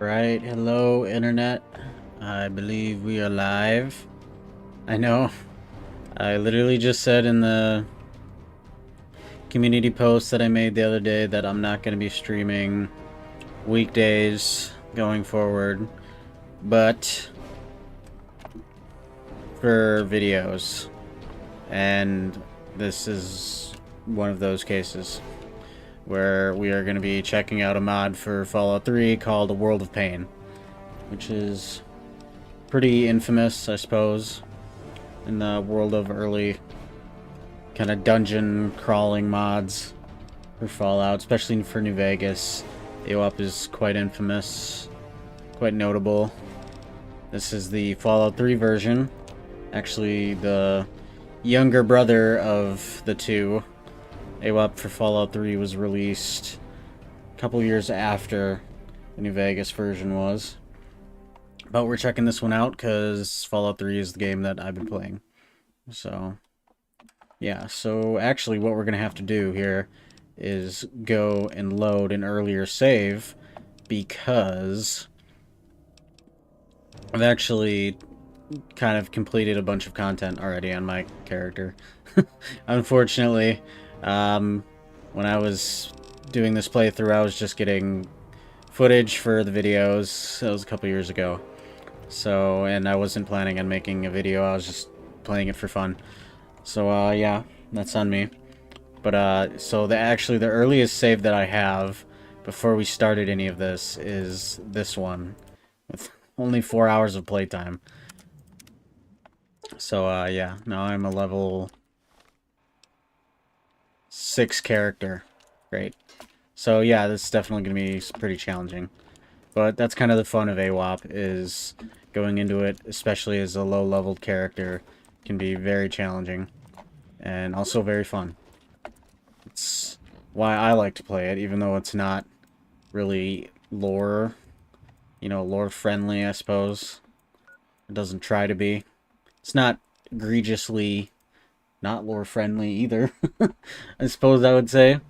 Right, hello internet. I believe we are live. I know. I literally just said in the community post that I made the other day that I'm not going to be streaming weekdays going forward, but for videos. And this is one of those cases where we are going to be checking out a mod for Fallout 3 called A World of Pain, which is pretty infamous, I suppose, in the world of early kind of dungeon crawling mods for Fallout, especially for New Vegas. AWOP is quite infamous, quite notable. This is the Fallout 3 version, actually the younger brother of the two. AWOP for Fallout 3 was released a couple years after the New Vegas version was. But we're checking this one out because Fallout 3 is the game that I've been playing. So, yeah. So, actually, what we're going to have to do here is go and load an earlier save because I've actually kind of completed a bunch of content already on my character. Unfortunately, when I was doing this playthrough, I was just getting footage for the videos. That was a couple years ago. So, and I wasn't planning on making a video, I was just playing it for fun. So, yeah, that's on me. But, so actually the earliest save that I have before we started any of this is this one, with only 4 hours of playtime. So, yeah, now I'm a level 6 character. Great. So, yeah, this is definitely going to be pretty challenging. But that's kind of the fun of AWOP, is going into it, especially as a low-leveled character, can be very challenging. And also very fun. It's why I like to play it, even though it's not really lore, lore-friendly, I suppose. It doesn't try to be. It's not egregiously not lore-friendly either, I suppose I would say.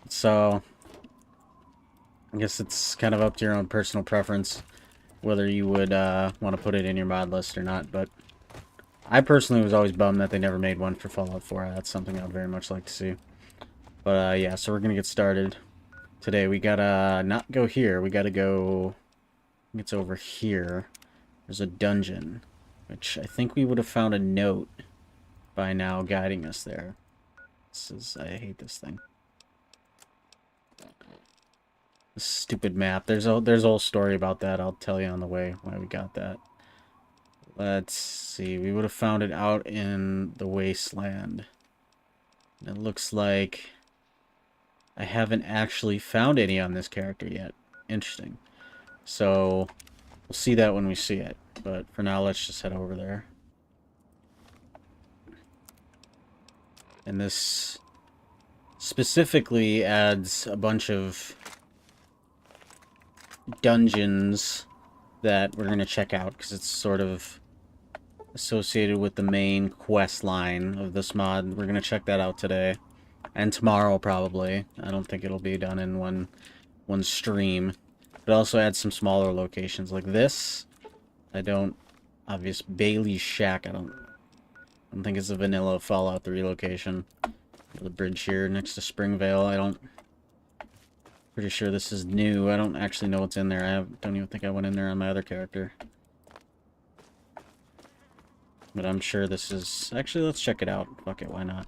So, I guess it's kind of up to your own personal preference whether you would want to put it in your mod list or not, but I personally was always bummed that they never made one for Fallout 4. That's something I would very much like to see. But yeah, so we're gonna get started today. We gotta not go here. We gotta go. I think it's over here. There's a dungeon, which I think we would have found a note by now guiding us there. I hate this thing. This stupid map. There's a whole story about that. I'll tell you on the way why we got that. Let's see. We would have found it out in the wasteland. It looks like I haven't actually found any on this character yet. Interesting. So, we'll see that when we see it. But for now, let's just head over there. And this specifically adds a bunch of dungeons that we're going to check out, because it's sort of associated with the main quest line of this mod. We're going to check that out today. And tomorrow, probably. I don't think it'll be done in one stream. But also add some smaller locations like this. Obvious Bailey's Shack, I don't think it's a vanilla Fallout 3 location. The bridge here next to Springvale, pretty sure this is new. I don't actually know what's in there. I don't even think I went in there on my other character. But I'm sure this is... Actually, let's check it out. Fuck it, why not?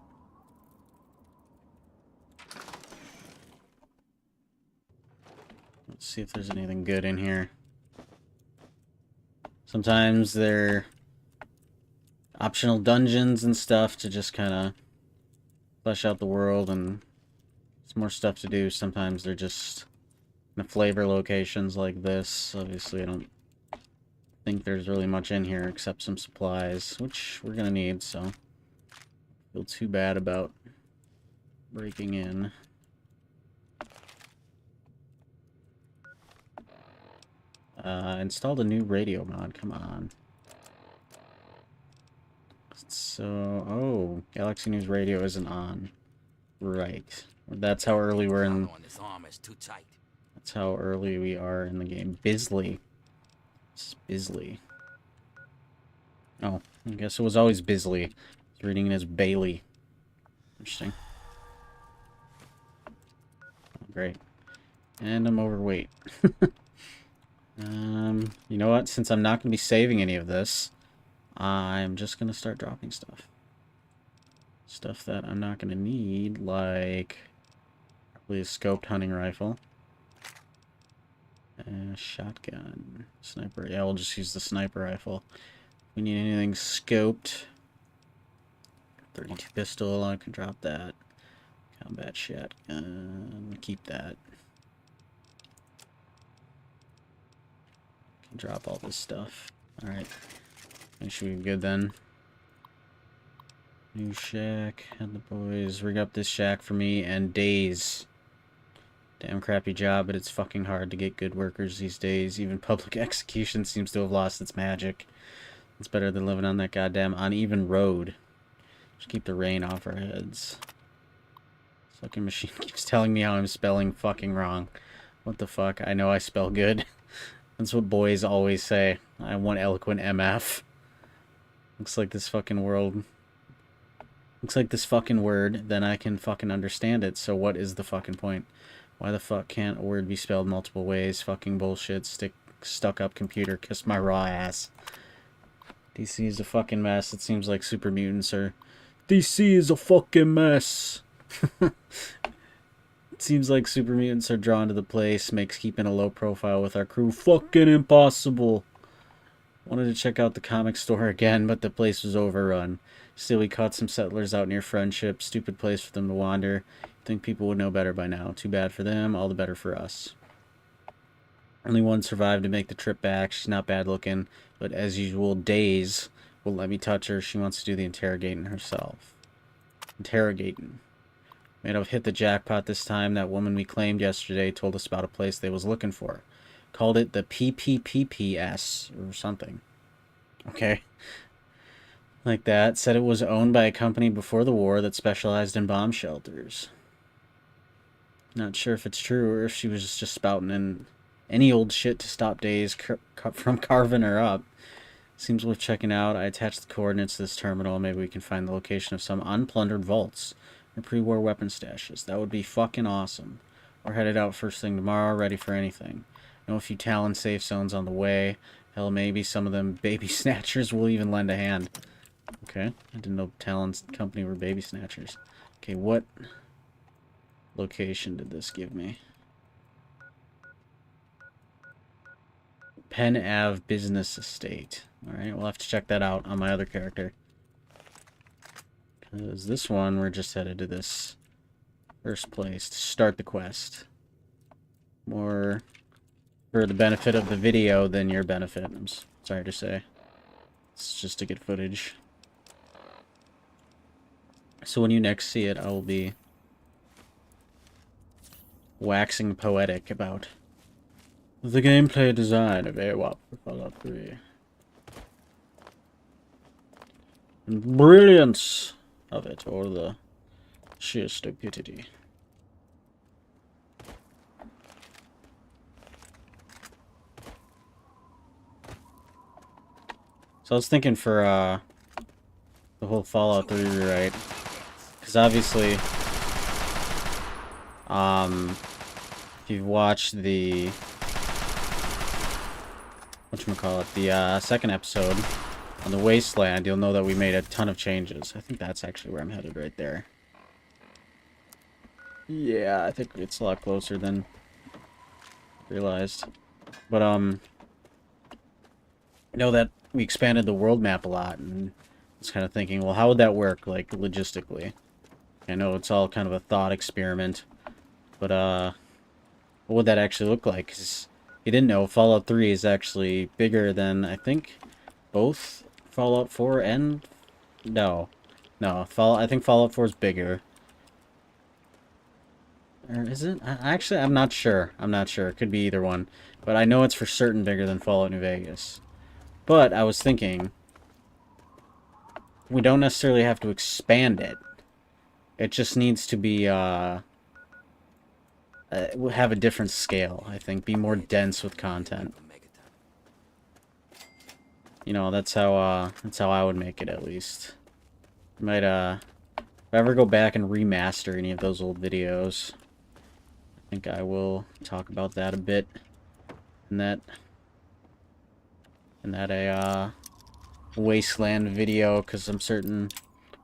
Let's see if there's anything good in here. Sometimes they're optional dungeons and stuff to just kind of flesh out the world, and there's more stuff to do. Sometimes they're just the flavor locations like this. Obviously, I don't think there's really much in here except some supplies, which we're gonna need, so don't feel too bad about breaking in. Installed a new radio mod, come on. So, oh, Galaxy News Radio isn't on. Right. That's how early we're in. That's That's how early we are in the game. Bisley. It's Bisley. Oh, I guess it was always Bisley. I was reading it as Bailey. Interesting. Oh, great. And I'm overweight. You know what? Since I'm not going to be saving any of this, I'm just going to start dropping stuff. Stuff that I'm not going to need, like probably a scoped hunting rifle. Shotgun. Sniper. Yeah, we'll just use the sniper rifle. If we need anything scoped. 32 pistol, I can drop that. Combat shotgun. Keep that. Can drop all this stuff. Alright. I should be good then. New shack. Had the boys rig up this shack for me and days. Damn crappy job, but it's fucking hard to get good workers these days. Even public execution seems to have lost its magic. It's better than living on that goddamn uneven road. Just keep the rain off our heads. Fucking machine keeps telling me how I'm spelling fucking wrong. What the fuck? I know I spell good. That's what boys always say. I want eloquent MF. Looks like this fucking world... Looks like this fucking word, then I can fucking understand it. So what is the fucking point? Why the fuck can't a word be spelled multiple ways? Fucking bullshit. Stuck up computer. Kiss my raw ass. DC is a fucking mess. It seems like super mutants are... DC is a fucking mess. It seems like super mutants are drawn to the place. Makes keeping a low profile with our crew fucking impossible. Wanted to check out the comic store again, but the place was overrun. Still, we caught some settlers out near Friendship. Stupid place for them to wander. Think people would know better by now. Too bad for them, all the better for us. Only one survived to make the trip back. She's not bad looking, but as usual, Days won't let me touch her. She wants to do the interrogating herself. Interrogating. May have hit the jackpot this time. That woman we claimed yesterday told us about a place they was looking for. Called it the PPPPS or something. Okay. Like that. Said it was owned by a company before the war that specialized in bomb shelters. Not sure if it's true or if she was just spouting in any old shit to stop Days from carving her up. Seems worth checking out. I attached the coordinates to this terminal. Maybe we can find the location of some unplundered vaults or pre-war weapon stashes. That would be fucking awesome. We're headed out first thing tomorrow, ready for anything. Know a few Talon safe zones on the way. Hell, maybe some of them baby snatchers will even lend a hand. Okay, I didn't know Talon's company were baby snatchers. Okay, what location did this give me? Penn Ave Business Estate. Alright, we'll have to check that out on my other character. Because this one, we're just headed to this first place to start the quest. More for the benefit of the video than your benefit, I'm sorry to say. It's just to get footage. So when you next see it, I will be waxing poetic about the gameplay design of AWOP for Fallout 3. And brilliance of it, or the sheer stupidity. So I was thinking for the whole Fallout 3 rewrite, because obviously, if you've watched the whatchamacallit, the second episode on the Wasteland, you'll know that we made a ton of changes. I think that's actually where I'm headed right there. Yeah, I think it's a lot closer than realized. But I know that we expanded the world map a lot, and I was kind of thinking, well, how would that work, like, logistically? I know it's all kind of a thought experiment, but what would that actually look like? 'Cause you didn't know, Fallout 3 is actually bigger than, I think, both Fallout 4 and... No. I think Fallout 4 is bigger. Or is it? Actually, I'm not sure. It could be either one. But I know it's for certain bigger than Fallout New Vegas. But I was thinking, we don't necessarily have to expand it. It just needs to be, will have a different scale, I think. Be more dense with content. You know, that's how I would make it, at least. Might, if I ever go back and remaster any of those old videos, I think I will talk about that a bit. In that Wasteland video, because I'm certain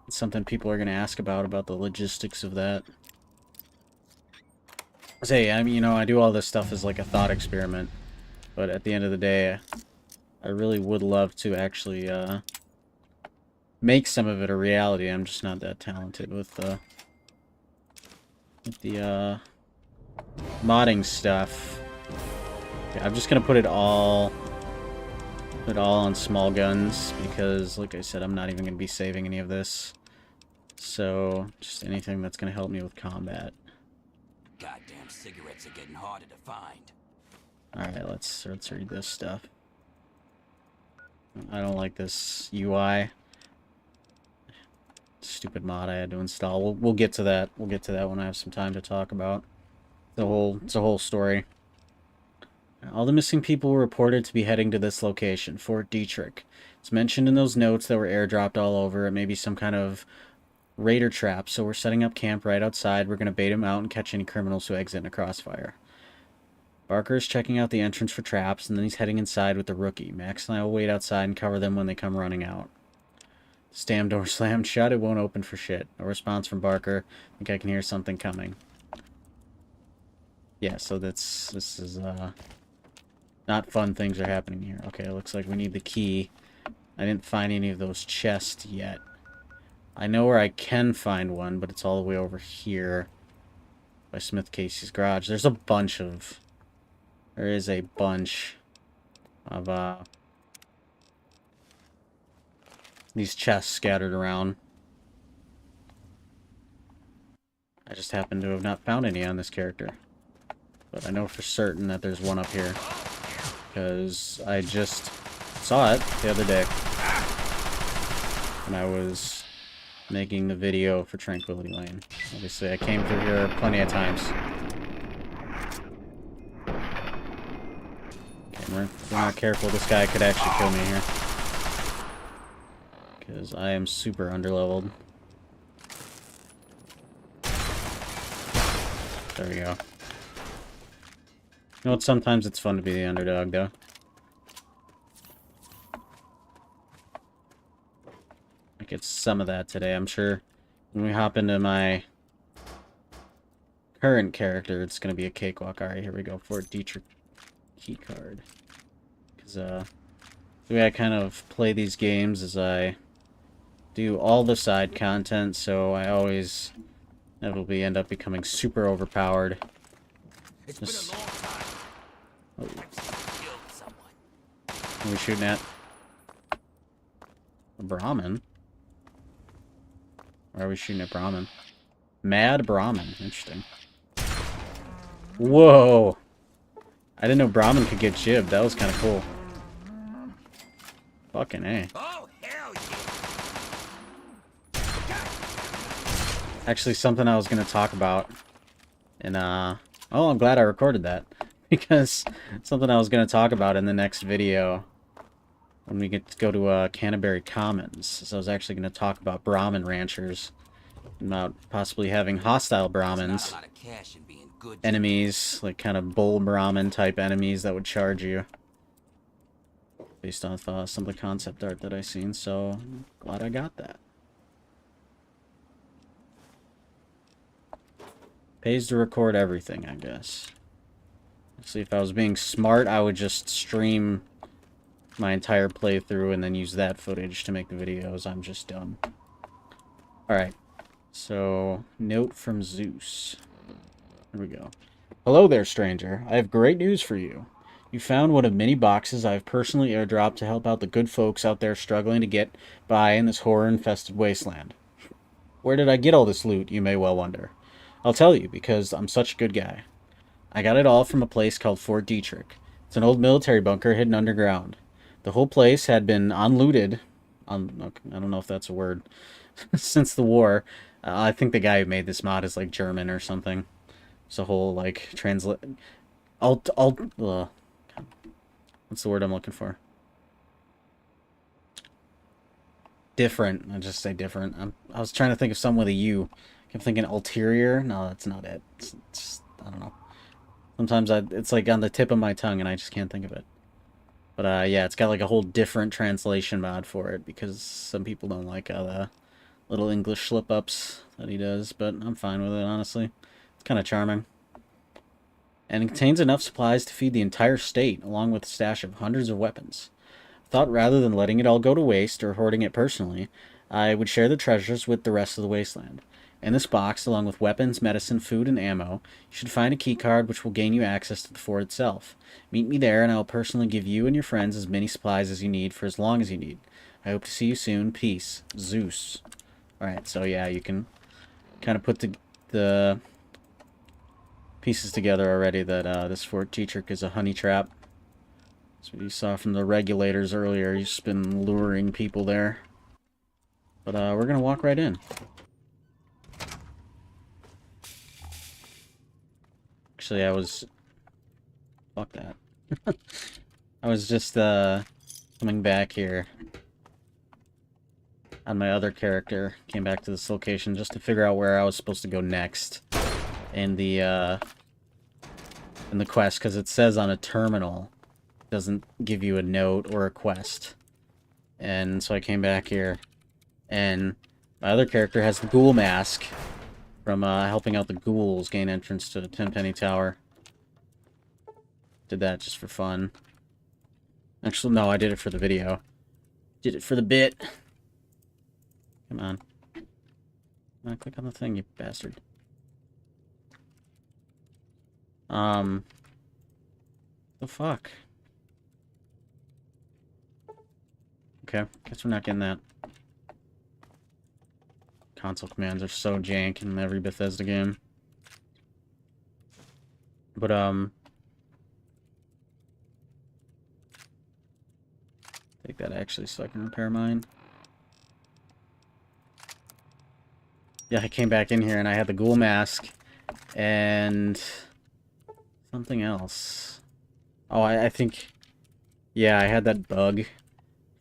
it's something people are going to ask about the logistics of that. Say, I mean, you know, I do all this stuff as like a thought experiment, but at the end of the day, I really would love to actually make some of it a reality. I'm just not that talented with the modding stuff. Okay, I'm just gonna put it all on small guns because, like I said, I'm not even gonna be saving any of this. So just anything that's gonna help me with combat. Goddamn cigarettes are getting harder to find. All right, let's read this stuff. I don't like this UI. Stupid mod I had to install. We'll get to that. We'll get to that when I have some time to talk about. It's a whole story. All the missing people were reported to be heading to this location, Fort Detrick. It's mentioned in those notes that were airdropped all over. It may be some kind of raider trap, so we're setting up camp right outside. We're going to bait them out and catch any criminals who exit in a crossfire. Barker's checking out the entrance for traps, and then he's heading inside with the rookie. Max and I will wait outside and cover them when they come running out. This damn door slammed shut. It won't open for shit. No response from Barker. I think I can hear something coming. Yeah, so this is, not fun things are happening here. Okay, it looks like we need the key. I didn't find any of those chests yet. I know where I can find one, but it's all the way over here by Smith Casey's garage. There is a bunch of these chests scattered around. I just happen to have not found any on this character. But I know for certain that there's one up here. Because I just saw it the other day. When I was making the video for Tranquility Lane. Obviously, I came through here plenty of times. Okay, if we're not careful, this guy could actually kill me here. Because I am super underleveled. There we go. You know what, sometimes it's fun to be the underdog, though. I get some of that today, I'm sure. When we hop into my current character, it's going to be a cakewalk. Alright, here we go. Fort Detrick keycard. Because, the way I kind of play these games is I do all the side content, so I always inevitably end up becoming super overpowered. It's been a long time. Oh. Killed someone. What are we shooting at? A Brahmin? Why are we shooting at Brahmin? Mad Brahmin. Interesting. Whoa! I didn't know Brahmin could get jibbed. That was kind of cool. Fucking A. Oh, hell yeah! Actually, something I was going to talk about. And, oh, I'm glad I recorded that. Because something I was going to talk about in the next video when we get to go to Canterbury Commons. So I was actually going to talk about Brahmin ranchers. About possibly having hostile Brahmins. Enemies, like kind of bull Brahmin type enemies that would charge you. Based off some of the concept art that I seen. So, glad I got that. Pays to record everything, I guess. See, if I was being smart, I would just stream my entire playthrough and then use that footage to make the videos. I'm just dumb. Alright. So, note from Zeus. There we go. Hello there, stranger. I have great news for you. You found one of many boxes I have personally airdropped to help out the good folks out there struggling to get by in this horror-infested wasteland. Where did I get all this loot, you may well wonder. I'll tell you, because I'm such a good guy. I got it all from a place called Fort Detrick. It's an old military bunker hidden underground. The whole place had been unlooted, I don't know if that's a word, since the war. I think the guy who made this mod is like German or something. It's a whole like translate alt what's the word I'm looking for? Different. I just say different. I was trying to think of something with a U. I kept thinking ulterior. No, that's not it. It's I don't know. Sometimes it's like on the tip of my tongue and I just can't think of it. But yeah, it's got like a whole different translation mod for it because some people don't like the little English slip-ups that he does, but I'm fine with it, honestly. It's kind of charming. And it contains enough supplies to feed the entire state, along with a stash of hundreds of weapons. I thought rather than letting it all go to waste or hoarding it personally, I would share the treasures with the rest of the wasteland. In this box, along with weapons, medicine, food, and ammo, you should find a keycard which will gain you access to the fort itself. Meet me there, and I will personally give you and your friends as many supplies as you need for as long as you need. I hope to see you soon. Peace. Zeus. Alright, so yeah, you can kind of put the pieces together already that this Fort Teacher is a honey trap. That's what you saw from the regulators earlier. He's been luring people there. But we're going to walk right in. Actually, I was... Fuck that. I was just coming back here on my other character. Came back to this location just to figure out where I was supposed to go next in the quest, because it says on a terminal. It doesn't give you a note or a quest. And so I came back here, and my other character has the ghoul mask from helping out the ghouls gain entrance to the Tenpenny Tower. Did that just for fun. Actually, no, I did it for the video. Did it for the bit. Come on. Come on, click on the thing, you bastard. The fuck? Okay, guess we're not getting that. Console commands are so jank in every Bethesda game. But, take that actually so I can repair mine. Yeah, I came back in here and I had the ghoul mask and something else. Oh, I think... Yeah, I had that bug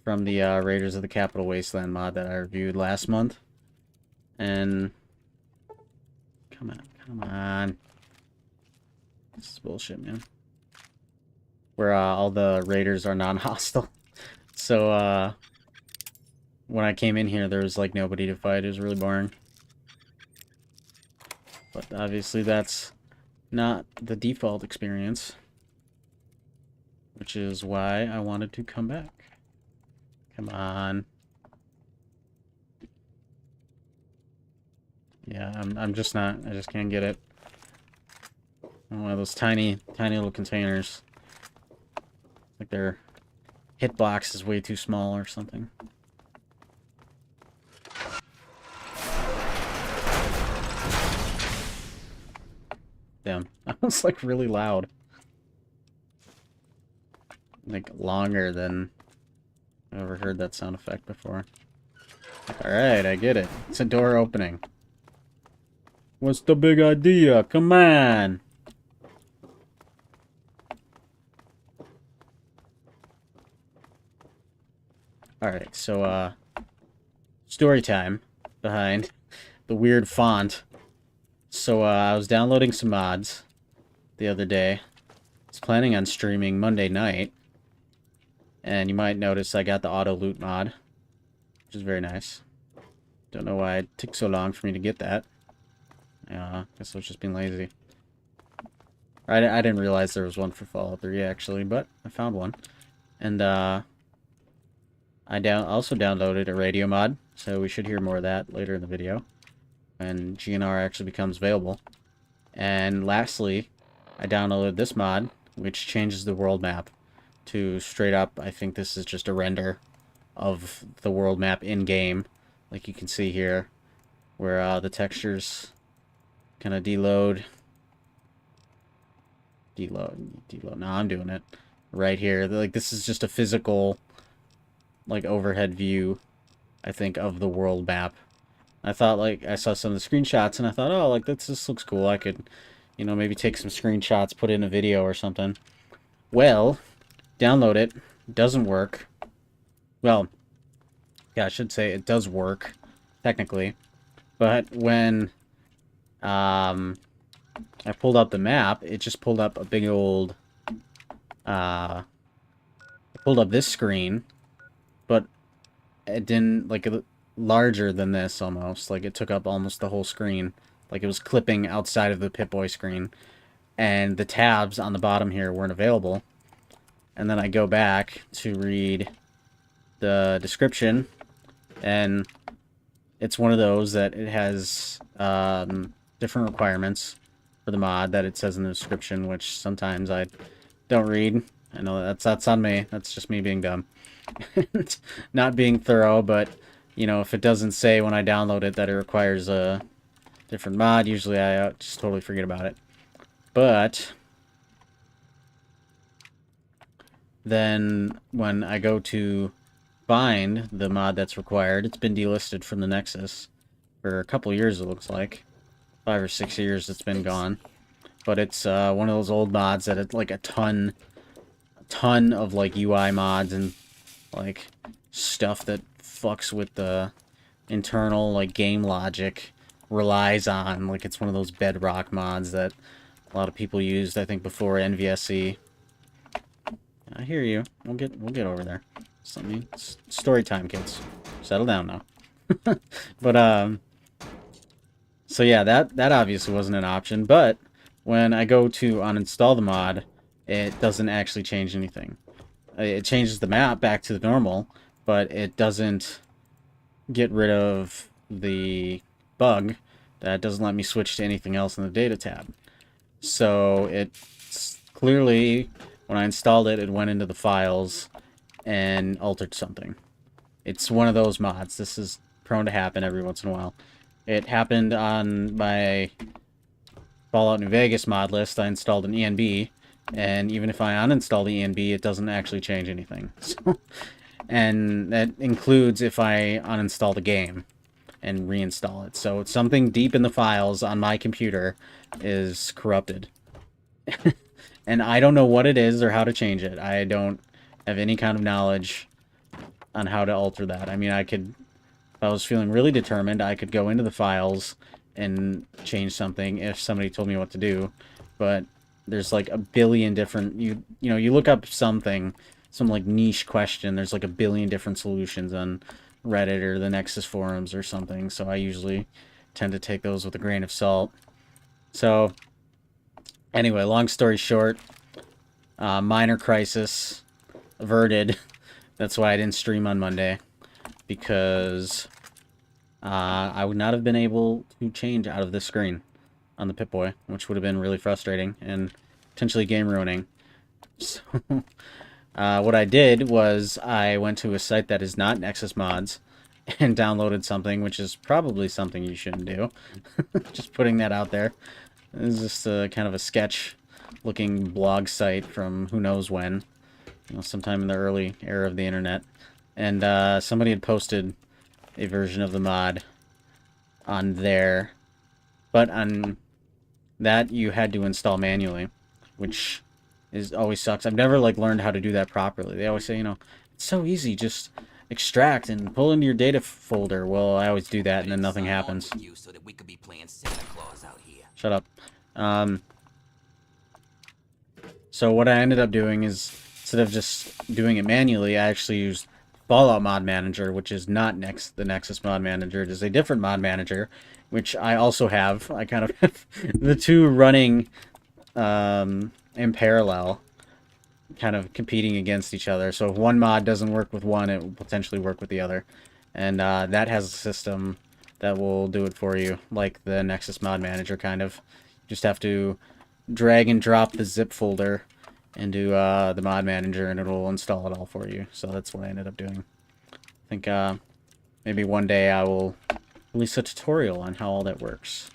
from the Raiders of the Capital Wasteland mod that I reviewed last month. And... Come on. This is bullshit, man. Where all the raiders are non-hostile. So, when I came in here, there was, like, nobody to fight. It was really boring. But obviously that's not the default experience. Which is why I wanted to come back. Come on. Yeah, I'm just not... I just can't get it. One of those tiny little containers. Like their hitbox is way too small or something. Damn, that was like really loud. Like longer than I've ever heard that sound effect before. Alright, I get it. It's a door opening. What's the big idea? Come on! Alright, so, story time behind the weird font. So, I was downloading some mods the other day. I was planning on streaming Monday night. And you might notice I got the auto loot mod, which is very nice. Don't know why it took so long for me to get that. Guess I was just being lazy. I didn't realize there was one for Fallout 3, actually, but I found one. And, I also downloaded a radio mod, so we should hear more of that later in the video. When GNR actually becomes available. And lastly, I downloaded this mod, which changes the world map to straight up, I think this is just a render of the world map in-game, like you can see here, where the textures kind of deload. No, I'm doing it right here. Like, this is just a physical, like, overhead view, I think, of the world map. I thought, like, I saw some of the screenshots, and I thought, oh, like, this looks cool. I could, You know, maybe take some screenshots, put it in a video or something. Well, download it. Doesn't work. Well, yeah, I should say it does work, technically. But when I pulled up the map, it just pulled up a big old... it pulled up this screen, but it didn't, like, larger than this, almost. Like, it took up almost the whole screen. Like, it was clipping outside of the Pip-Boy screen. And the tabs on the bottom here weren't available. And then I go back to read the description, and it's one of those that it has different requirements for the mod that it says in the description, which sometimes I don't read. I know that's on me. That's just me being dumb. Not being thorough, but, you know, if it doesn't say when I download it that it requires a different mod, usually I just totally forget about it. But then when I go to find the mod that's required, it's been delisted from the Nexus for a couple years, it looks like. 5 or 6 years it's been gone. But it's one of those old mods that it's like a ton of like UI mods and like stuff that fucks with the internal like game logic relies on. Like, it's one of those bedrock mods that a lot of people used, I think, before NVSC. I hear you. We'll get over there. Something. Story time, kids. Settle down now. But so yeah, that obviously wasn't an option. But when I go to uninstall the mod, it doesn't actually change anything. It changes the map back to the normal, but it doesn't get rid of the bug that doesn't let me switch to anything else in the data tab. So it's clearly, when I installed it, it went into the files and altered something. It's one of those mods. This is prone to happen every once in a while. It happened on my Fallout New Vegas mod list. I installed an ENB, and even if I uninstall the ENB, it doesn't actually change anything. So, and that includes if I uninstall the game and reinstall it. So something deep in the files on my computer is corrupted. And I don't know what it is or how to change it. I don't have any kind of knowledge on how to alter that. I mean, I could, if I was feeling really determined, I could go into the files and change something if somebody told me what to do. But there's like a billion different, you know, you look up something, some like niche question, there's like a billion different solutions on Reddit or the Nexus forums or something. So I usually tend to take those with a grain of salt. So anyway, long story short, minor crisis averted. That's why I didn't stream on Monday, because I would not have been able to change out of this screen on the Pip-Boy, which would have been really frustrating and potentially game ruining. So what I did was I went to a site that is not Nexus Mods and downloaded something, which is probably something you shouldn't do. Just putting that out there. This is just kind of a sketch-looking blog site from who knows when. You know, sometime in the early era of the internet. And somebody had posted a version of the mod on there. But on that, you had to install manually, which always sucks. I've never like learned how to do that properly. They always say, you know, it's so easy, just extract and pull into your data folder. Well, I always do that and then nothing happens. So that we could be playing Santa Claus out here. Shut up. So what I ended up doing is, instead of just doing it manually, I actually used Fallout Mod Manager, which is not the Nexus Mod Manager. It is a different mod manager, which I also have. I kind of have the two running in parallel, kind of competing against each other. So if one mod doesn't work with one, it will potentially work with the other. And that has a system that will do it for you, like the Nexus Mod Manager, kind of. You just have to drag and drop the zip folder into the mod manager, and it'll install it all for you. So that's what I ended up doing. I think maybe one day I will release a tutorial on how all that works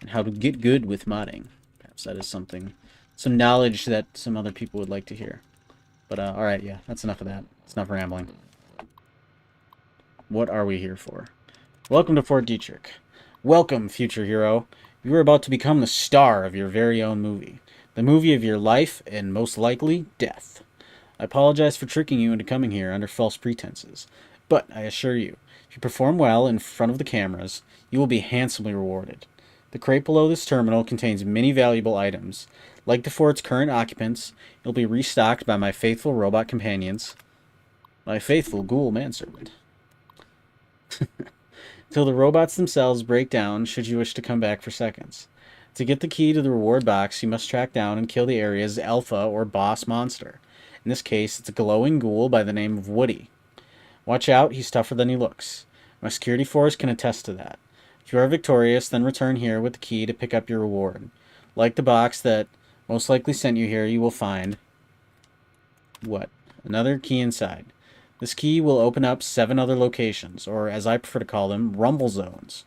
and how to get good with modding. Perhaps that is some knowledge that some other people would like to hear. But alright, yeah, that's enough of that. It's enough rambling. What are we here for? Welcome to Fort Detrick. Welcome, future hero. You are about to become the star of your very own movie. The movie of your life and, most likely, death. I apologize for tricking you into coming here under false pretenses, but I assure you, if you perform well in front of the cameras, you will be handsomely rewarded. The crate below this terminal contains many valuable items. Like before its current occupants, it will be restocked by my faithful robot companions. My faithful ghoul manservant. Till the robots themselves break down, should you wish to come back for seconds. To get the key to the reward box, you must track down and kill the area's alpha or boss monster. In this case, it's a glowing ghoul by the name of Woody. Watch out, he's tougher than he looks. My security force can attest to that. If you are victorious, then return here with the key to pick up your reward. Like the box that most likely sent you here, you will find... what? Another key inside. This key will open up 7 other locations, or as I prefer to call them, rumble zones.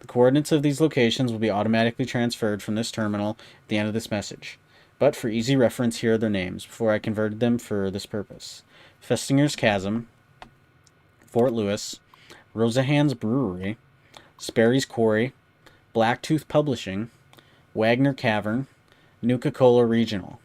The coordinates of these locations will be automatically transferred from this terminal at the end of this message. But for easy reference, here are their names, before I converted them for this purpose. Festinger's Chasm, Fort Lewis, Rosahan's Brewery, Sperry's Quarry, Blacktooth Publishing, Wagner Cavern, Nuka-Cola Regional.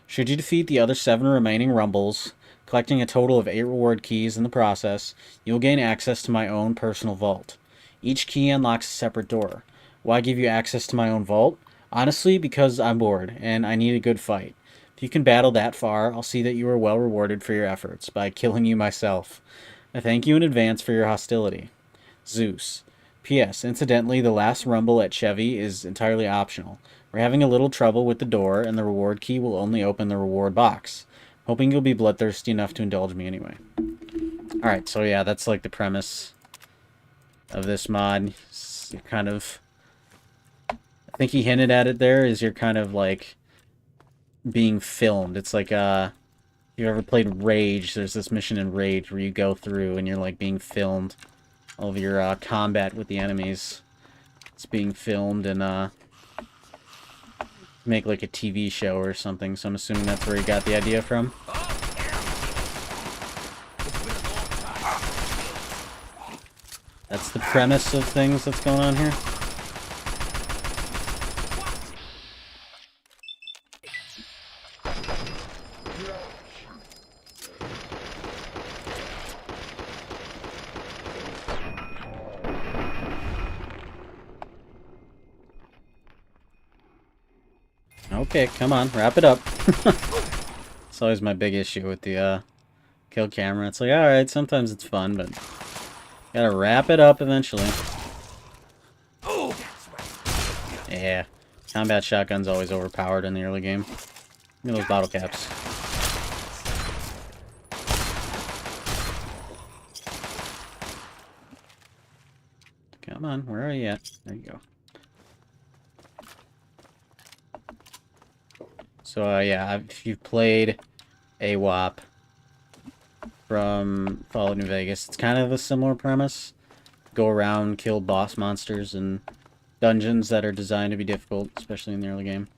Should you defeat the other 7 remaining rumbles, collecting a total of 8 reward keys in the process, you will gain access to my own personal vault. Each key unlocks a separate door. Why give you access to my own vault? Honestly, because I'm bored, and I need a good fight. If you can battle that far, I'll see that you are well rewarded for your efforts, by killing you myself. I thank you in advance for your hostility. Zeus. P.S. Incidentally, the last rumble at Chevy is entirely optional. We're having a little trouble with the door, and the reward key will only open the reward box. Hoping you'll be bloodthirsty enough to indulge me anyway. Alright, so yeah, that's like the premise of this mod. You're kind of... I think he hinted at it there, is you're kind of like being filmed. It's like, if you ever played Rage, there's this mission in Rage where you go through and you're like being filmed. All of your combat with the enemies. It's being filmed and make like a TV show or something, so I'm assuming that's where he got the idea from. That's the premise of things that's going on here. Okay, come on, wrap it up. It's always my big issue with the kill camera. It's like, alright, sometimes it's fun, but gotta wrap it up eventually. Yeah, combat shotgun's always overpowered in the early game. Give me those bottle caps. Come on, where are you at? There you go. So, yeah, if you've played AWOP from Fallout New Vegas, it's kind of a similar premise. Go around, kill boss monsters and dungeons that are designed to be difficult, especially in the early game.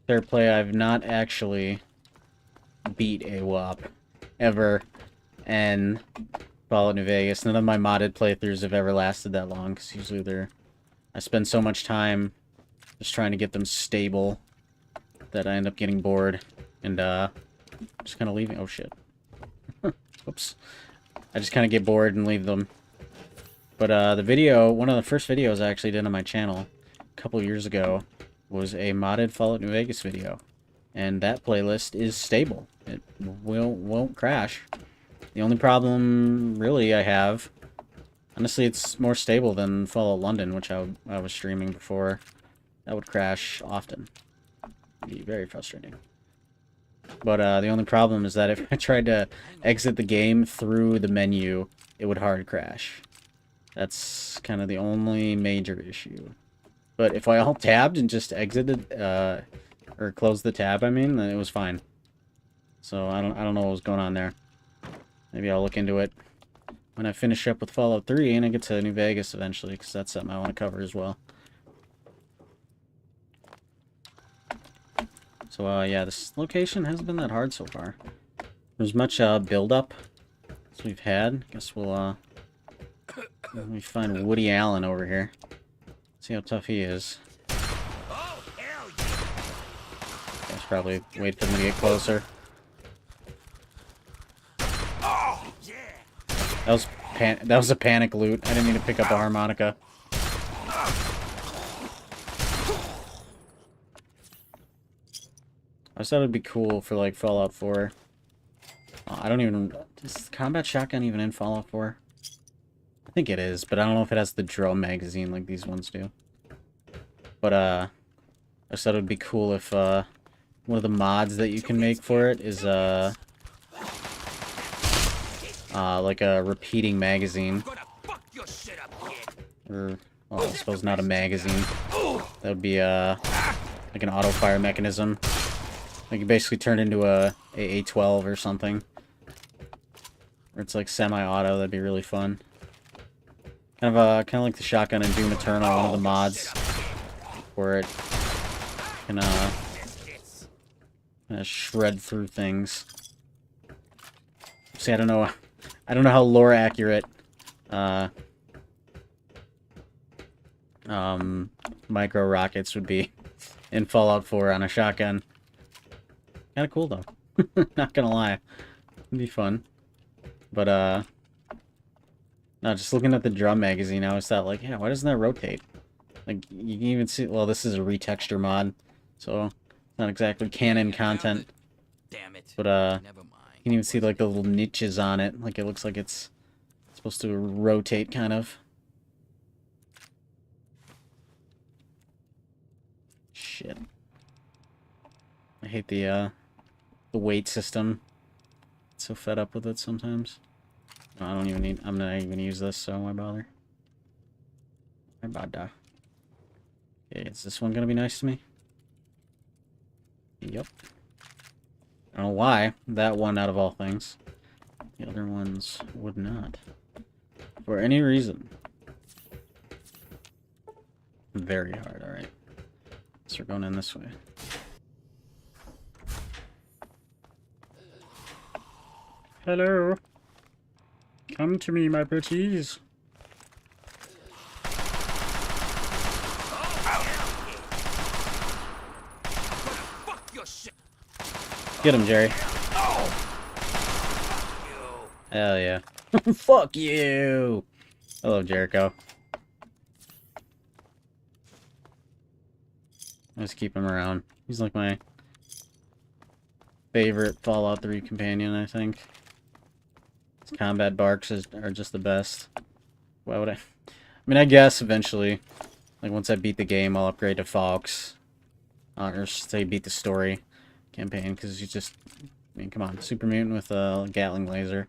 Fair play, I've not actually beat AWOP ever in Fallout New Vegas. None of my modded playthroughs have ever lasted that long, because usually I spend so much time just trying to get them stable that I end up getting bored and just kind of leaving. Oh shit. Oops. I just kind of get bored and leave them. But the video, one of the first videos I actually did on my channel a couple years ago was a modded Fallout New Vegas video. And that playlist is stable. It won't crash. The only problem really I have... Honestly, it's more stable than Fallout London, which I was streaming before. That would crash often. It'd be very frustrating. But the only problem is that if I tried to exit the game through the menu, it would hard crash. That's kind of the only major issue. But if I alt-tabbed and just exited, or closed the tab, I mean, then it was fine. So I don't know what was going on there. Maybe I'll look into it when I finish up with Fallout 3 and I get to New Vegas eventually, because that's something I want to cover as well. So, yeah, this location hasn't been that hard so far. There's much build-up as we've had. Guess we'll Let me find Woody Allen over here. See how tough he is. Oh, hell yeah! I should probably wait for him to get closer. Oh, yeah! That was a panic loot. I didn't mean to pick up a harmonica. I just thought it'd be cool for like Fallout 4. I don't even... Is combat shotgun even in Fallout 4? I think it is, but I don't know if it has the drum magazine like these ones do. But I just thought it would be cool if one of the mods that you can make for it is like a repeating magazine. Or, well, I suppose not a magazine. That would be like an auto fire mechanism. Like you basically turn into a AA-12 or something. Or it's like semi-auto. That'd be really fun. Kind of like the shotgun in Doom Eternal, one of the mods where it can shred through things. See, I don't know how lore accurate micro rockets would be in Fallout 4 on a shotgun. Kind of cool though. Not gonna lie, it'd be fun. But no, just looking at the drum magazine, I always thought like, yeah, why doesn't that rotate? Like you can even see. Well, this is a retexture mod, so not exactly canon content. Damn it. But Never mind. you can even see like the little niches on it. Like it looks like it's supposed to rotate, kind of. Shit. I hate the weight system. So fed up with it sometimes. No, I don't even need. I'm not even gonna use this, so why bother? Why bother? Okay, is this one gonna be nice to me? Yep. I don't know why that one out of all things. The other ones would not. For any reason. Very hard, alright. So we're going in this way. Hello. Come to me, my pretties. Get him, Jerry. Hell yeah. Fuck you! Hello, Jericho. Let's keep him around. He's like my favorite Fallout 3 companion, I think. His combat barks are just the best. Why would I? I mean, I guess eventually, like once I beat the game, I'll upgrade to Fox. Or say beat the story campaign, because you just, I mean, come on, super mutant with a Gatling laser.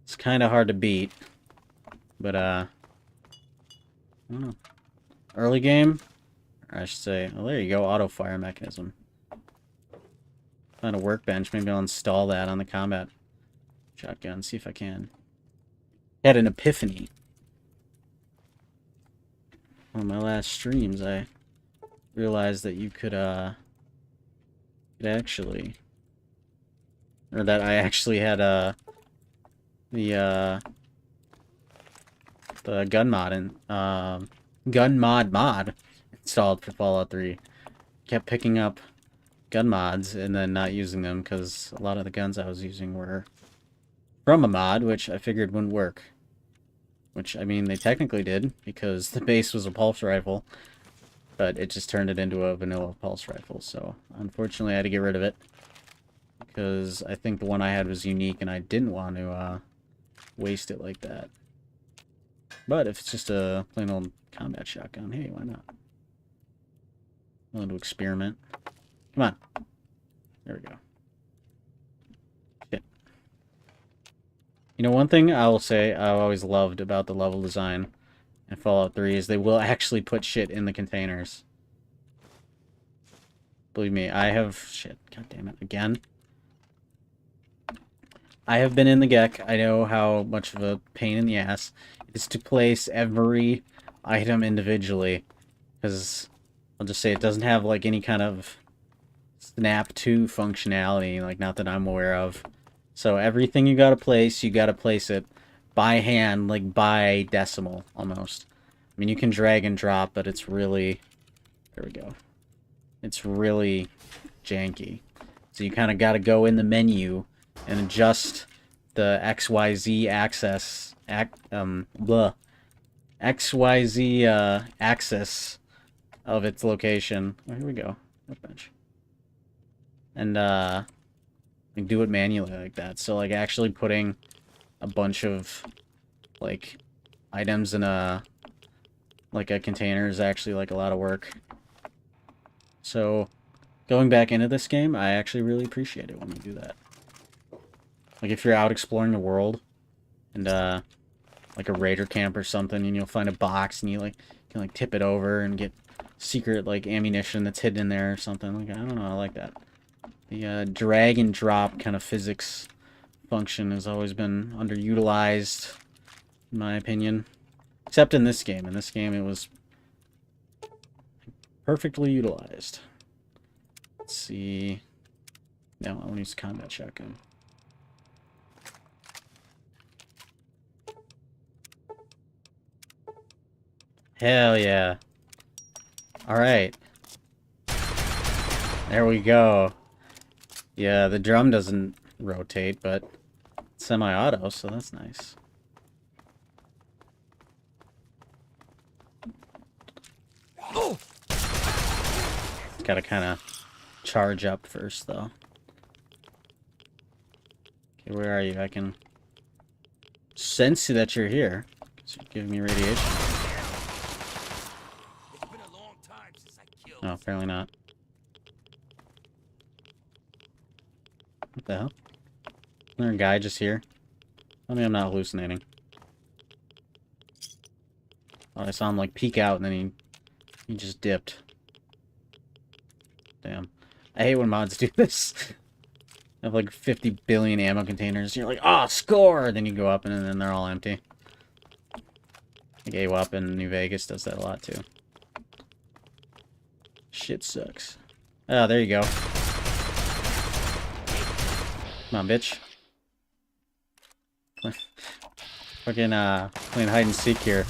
It's kind of hard to beat, but I don't know. Early game, or I should say, oh, there you go, auto fire mechanism. Find a workbench, maybe I'll install that on the combat shotgun, see if I can. Had an epiphany. On my last streams, I realized that you could actually, or that I actually had the gun mod installed for Fallout 3. Kept picking up gun mods and then not using them because a lot of the guns I was using were from a mod, which I figured wouldn't work. Which, I mean, they technically did, because the base was a pulse rifle, but it just turned it into a vanilla pulse rifle, so unfortunately I had to get rid of it, because I think the one I had was unique and I didn't want to waste it like that. But if it's just a plain old combat shotgun, hey, why not? I'm willing to experiment. Come on. There we go. Shit. You know, one thing I will say I've always loved about the level design in Fallout 3 is they will actually put shit in the containers. Believe me, I have... Shit, god damn it, again. I have been in the GEC. I know how much of a pain in the ass it is to place every item individually. Because, I'll just say, it doesn't have, like, any kind of snap to functionality, like, not that I'm aware of. So everything you gotta place it by hand, like by decimal, almost. I mean, you can drag and drop, but it's really... There we go. It's really janky. So you kind of got to go in the menu and adjust the XYZ axis... XYZ axis of its location. Oh, here we go. Workbench. And do it manually like that. So like actually putting a bunch of like items in a container is actually like a lot of work. So going back into this game, I actually really appreciate it when you do that. Like if you're out exploring the world and like a raider camp or something, and you'll find a box and you like can like tip it over and get secret like ammunition that's hidden in there or something. Like I don't know, I like that. The drag and drop kind of physics function has always been underutilized, in my opinion. Except in this game. In this game, it was perfectly utilized. Let's see. No, I want to use combat shotgun. Hell yeah. Alright. There we go. Yeah, the drum doesn't rotate, but it's semi-auto, so that's nice. Gotta kind of charge up first, though. Okay, where are you? I can sense that you're here. So you're giving me radiation. No, apparently not. What the hell? Is there a guy just here? Tell me I'm not hallucinating. Oh, I saw him like peek out and then he just dipped. Damn. I hate when mods do this. I have like 50 billion ammo containers. You're like, oh, score! Then you go up and then they're all empty. Like AWOP in New Vegas does that a lot too. Shit sucks. Oh, there you go. Come on, bitch. Fucking, playing hide and seek here.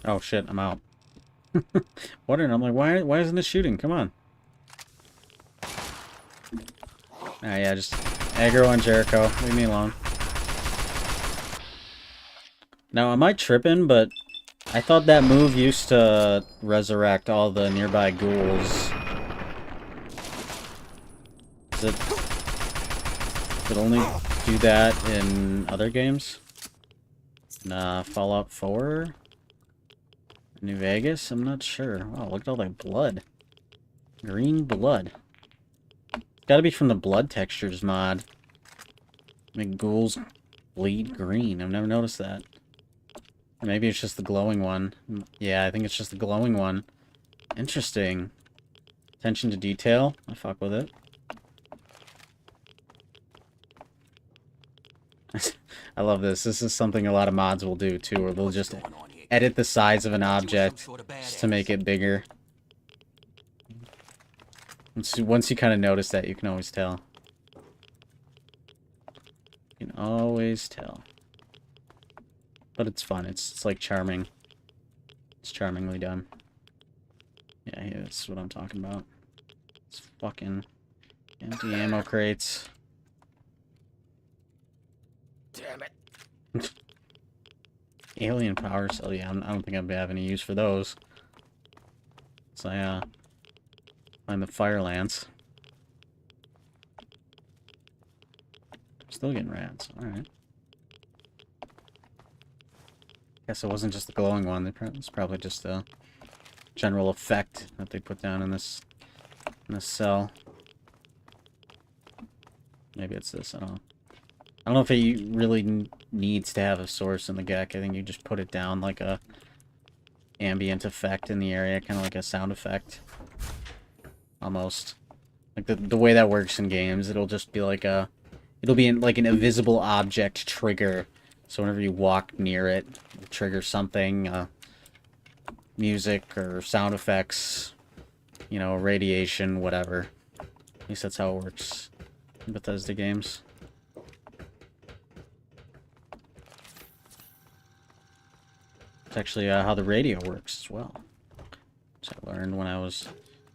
Oh shit, I'm out. Wondering, I'm like, why isn't it shooting? Come on. Ah, yeah, just aggro on Jericho. Leave me alone. Now, am I tripping? But I thought that move used to resurrect all the nearby ghouls. Does it only do that in other games? Nah, Fallout 4? New Vegas? I'm not sure. Wow, look at all that blood. Green blood. Gotta be from the blood textures mod. Make ghouls bleed green. I've never noticed that. Or maybe it's just the glowing one. Yeah, I think it's just the glowing one. Interesting. Attention to detail. I fuck with it. I love this. This is something a lot of mods will do too, or they'll just edit the size of an object just to make it bigger. Once you kind of notice that, you can always tell. You can always tell. But it's fun. It's like charming. It's charmingly done. Yeah, that's what I'm talking about. It's fucking empty ammo crates. Damn it. Alien power cell. Yeah, I don't think I'd have any use for those. So I find the fire lance. Still getting rats. All right. Guess it wasn't just the glowing one. It's probably just a general effect that they put down in this cell. Maybe it's this. I don't know. I don't know if it really needs to have a source in the GEC. I think you just put it down like a ambient effect in the area, kind of like a sound effect. Almost. Like the way that works in games, it'll just be like it'll be like an invisible object trigger. So whenever you walk near it, it'll trigger something, music or sound effects, you know, radiation, whatever. At least that's how it works in Bethesda games. It's actually how the radio works as well. Which I learned when I was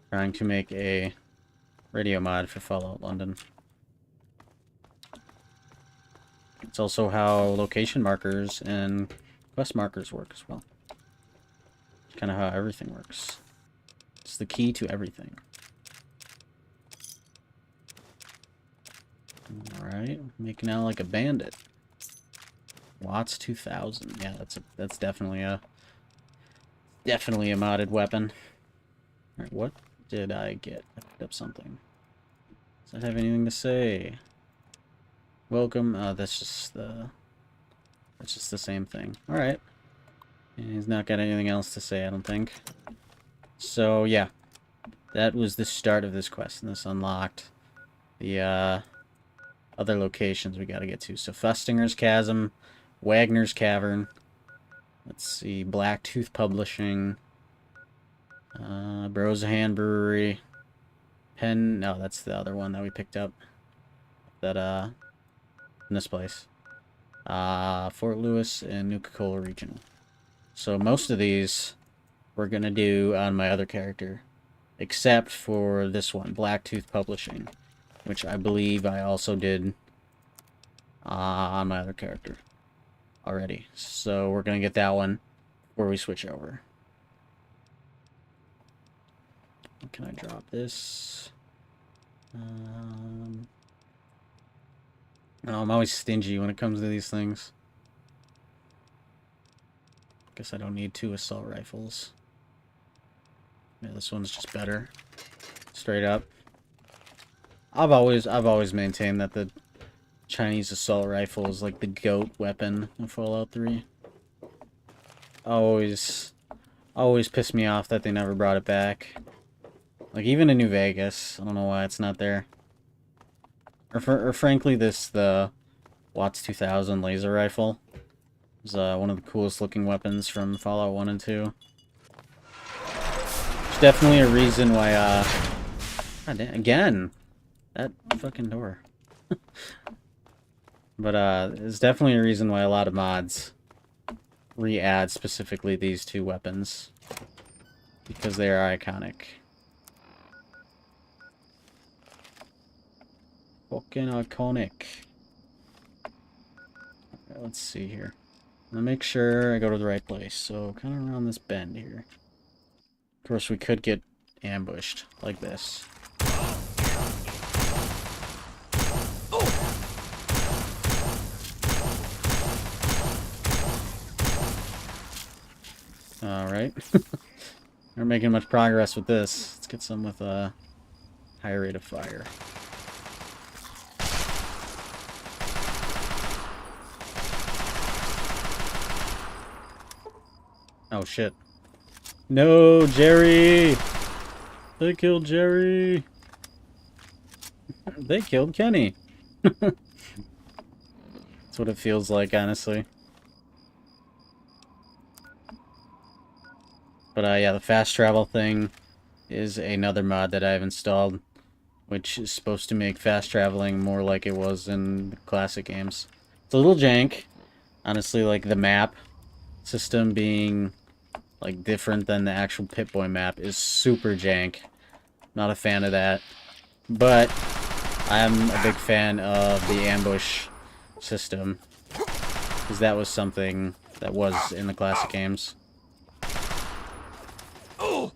trying to make a radio mod for Fallout London. It's also how location markers and quest markers work as well. It's kind of how everything works. It's the key to everything. Alright, making out like a bandit. Watts 2000. Yeah, that's definitely a modded weapon. Alright, what did I get? I picked up something. Does that have anything to say? Welcome. That's just the same thing. Alright. He's not got anything else to say, I don't think. So yeah. That was the start of this quest, and this unlocked the other locations we gotta get to. So Festinger's Chasm, Wagner's Cavern. Let's see, Blacktooth Publishing, Brosahan Brewery, no, that's the other one that we picked up. That in this place. Fort Lewis and Nuka-Cola Regional. So most of these we're gonna do on my other character, except for this one, Blacktooth Publishing, which I believe I also did on my other character already. So we're gonna get that one before we switch over. Can I drop this? Oh, I'm always stingy when it comes to these things. Guess I don't need 2 assault rifles. Yeah, this one's just better. Straight up. I've always maintained that the Chinese assault rifle is like the GOAT weapon in Fallout 3. Always pissed me off that they never brought it back. Like, even in New Vegas, I don't know why it's not there. Or frankly, the Watts 2000 laser rifle is one of the coolest looking weapons from Fallout 1 and 2. There's definitely a reason why, God damn, again! That fucking door. But, there's definitely a reason why a lot of mods re-add specifically these 2 weapons. Because they are iconic. Fucking iconic. Right, let's see here. I'm gonna make sure I go to the right place. So, kind of around this bend here. Of course, we could get ambushed like this. Alright. We're making much progress with this. Let's get some with a higher rate of fire. Oh shit. No, Jerry! They killed Jerry! They killed Kenny! That's what it feels like, honestly. But yeah, the fast travel thing is another mod that I've installed, which is supposed to make fast traveling more like it was in the classic games. It's a little jank. Honestly, like the map system being like different than the actual Pip-Boy map is super jank. Not a fan of that. But I'm a big fan of the ambush system, because that was something that was in the classic games. Oh,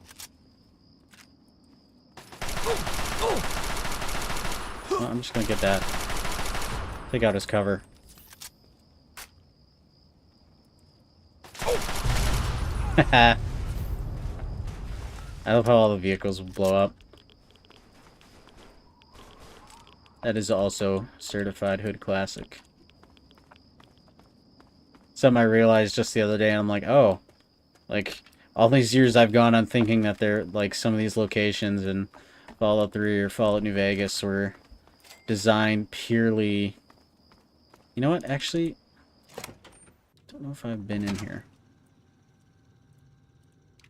I'm just gonna get that. Take out his cover. I love how all the vehicles will blow up. That is also certified hood classic. Something I realized just the other day, and I'm like, oh, like, all these years I've gone on thinking that they're, like, some of these locations in Fallout 3 or Fallout New Vegas were designed purely... You know what, actually, I don't know if I've been in here.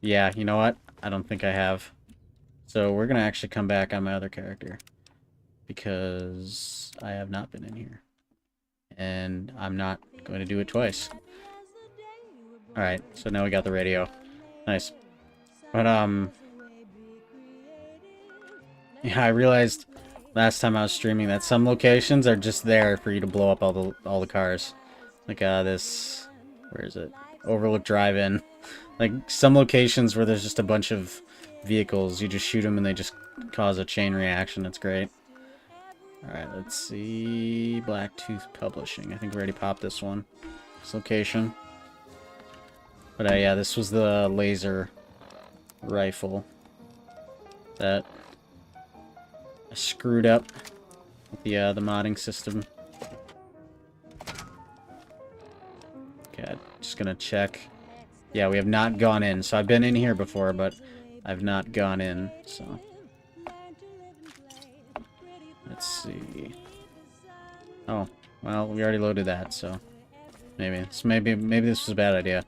Yeah, you know what? I don't think I have. So we're gonna actually come back on my other character. because I have not been in here. And I'm not going to do it twice. Alright, so now we got the radio. Nice. But, yeah, I realized last time I was streaming that some locations are just there for you to blow up all the cars. Like, this... Where is it? Overlook Drive-In. Like, some locations where there's just a bunch of vehicles, you just shoot them and they just cause a chain reaction. It's great. Alright, let's see... Blacktooth Publishing. I think we already popped this one. This location. But, yeah, this was the laser rifle that I screwed up with the modding system. Okay, just gonna check. Yeah, we have not gone in. So I've been in here before, but I've not gone in, so... Let's see. Oh, well, we already loaded that, so... Maybe this was a bad idea.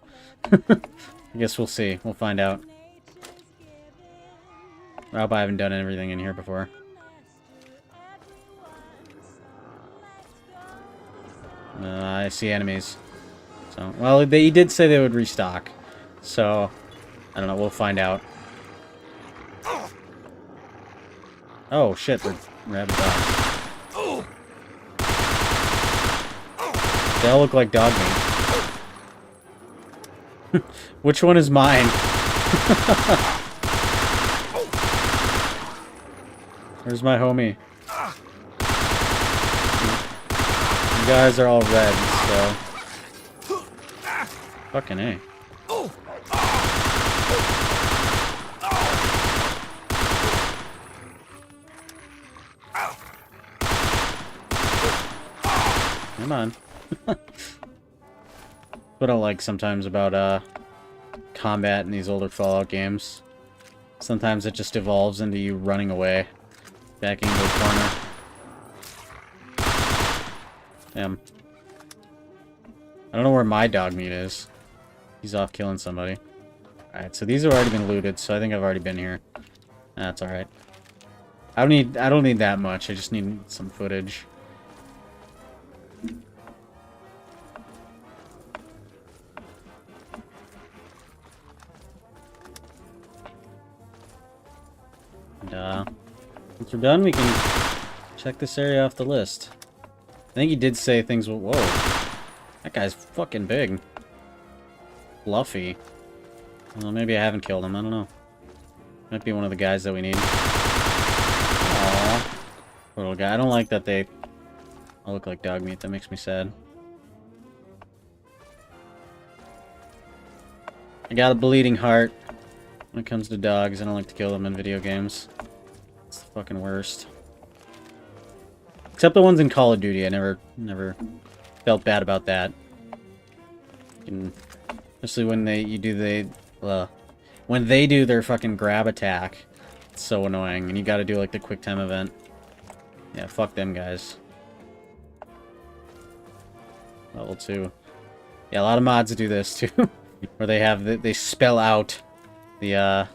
I guess we'll see. We'll find out. I hope I haven't done everything in here before. I see enemies. So, well, they did say they would restock. So, I don't know. We'll find out. Oh, shit. They're rabid dogs. They all look like dog meat. Which one is mine? Where's my homie? You guys are all red, so... Fucking A. Come on. What I like sometimes about combat in these older Fallout games. Sometimes it just evolves into you running away. Back into a corner. Damn. I don't know where my dog meat is. He's off killing somebody. Alright, so these have already been looted, so I think I've already been here. That's alright. I don't need that much, I just need some footage. And, once we're done, we can check this area off the list. I think he did say things will... Whoa. That guy's fucking big. Fluffy. Well, maybe I haven't killed him. I don't know. Might be one of the guys that we need. Aww. Little guy. I don't like that they all look like dog meat. That makes me sad. I got a bleeding heart. When it comes to dogs, I don't like to kill them in video games. It's the fucking worst. Except the ones in Call of Duty. I never felt bad about that. Especially when when they do their fucking grab attack. It's so annoying. And you gotta do like the quick time event. Yeah, fuck them guys. Level 2. Yeah, a lot of mods do this too. Where they spell out the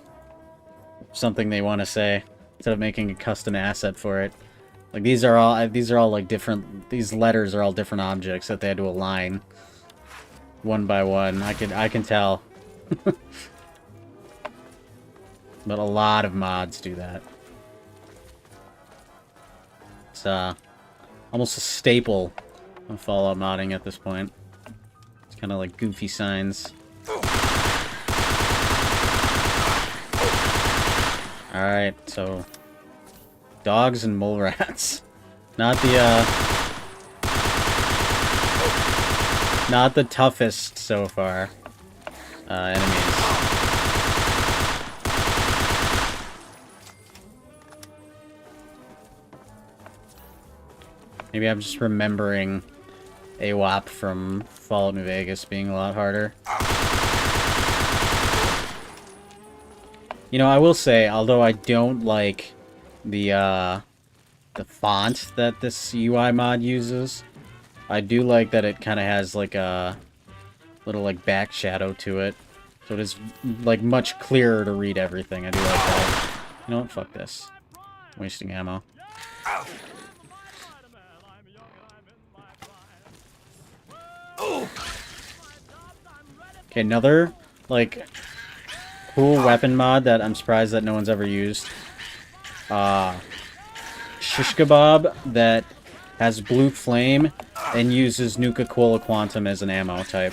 something they want to say instead of making a custom asset for it. Like these are all like different. These letters are all different objects that they had to align one by one. I can tell. But a lot of mods do that. It's almost a staple of Fallout modding at this point. It's kind of like goofy signs. Alright, so... Dogs and mole rats. Not the toughest so far. Enemies. Maybe I'm just remembering AWOP from Fallout New Vegas being a lot harder. You know, I will say, although I don't like the font that this UI mod uses, I do like that it kind of has like a little like back shadow to it. So it is like much clearer to read everything. I do like that. You know what? Fuck this. I'm wasting ammo. Okay, another, like, cool weapon mod that I'm surprised that no one's ever used. Shish kebab that has blue flame and uses Nuka-Cola Quantum as an ammo type.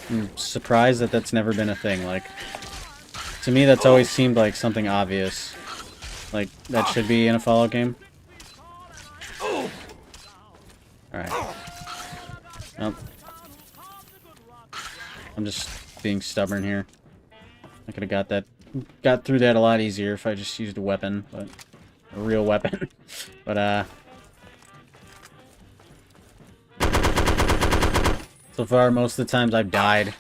I'm surprised that that's never been a thing. Like, to me, that's always seemed like something obvious. Like, that should be in a Fallout game. Alright. Nope. I'm just being stubborn here. I could have got through that a lot easier if I just used a weapon, but a real weapon. But so far most of the times I've died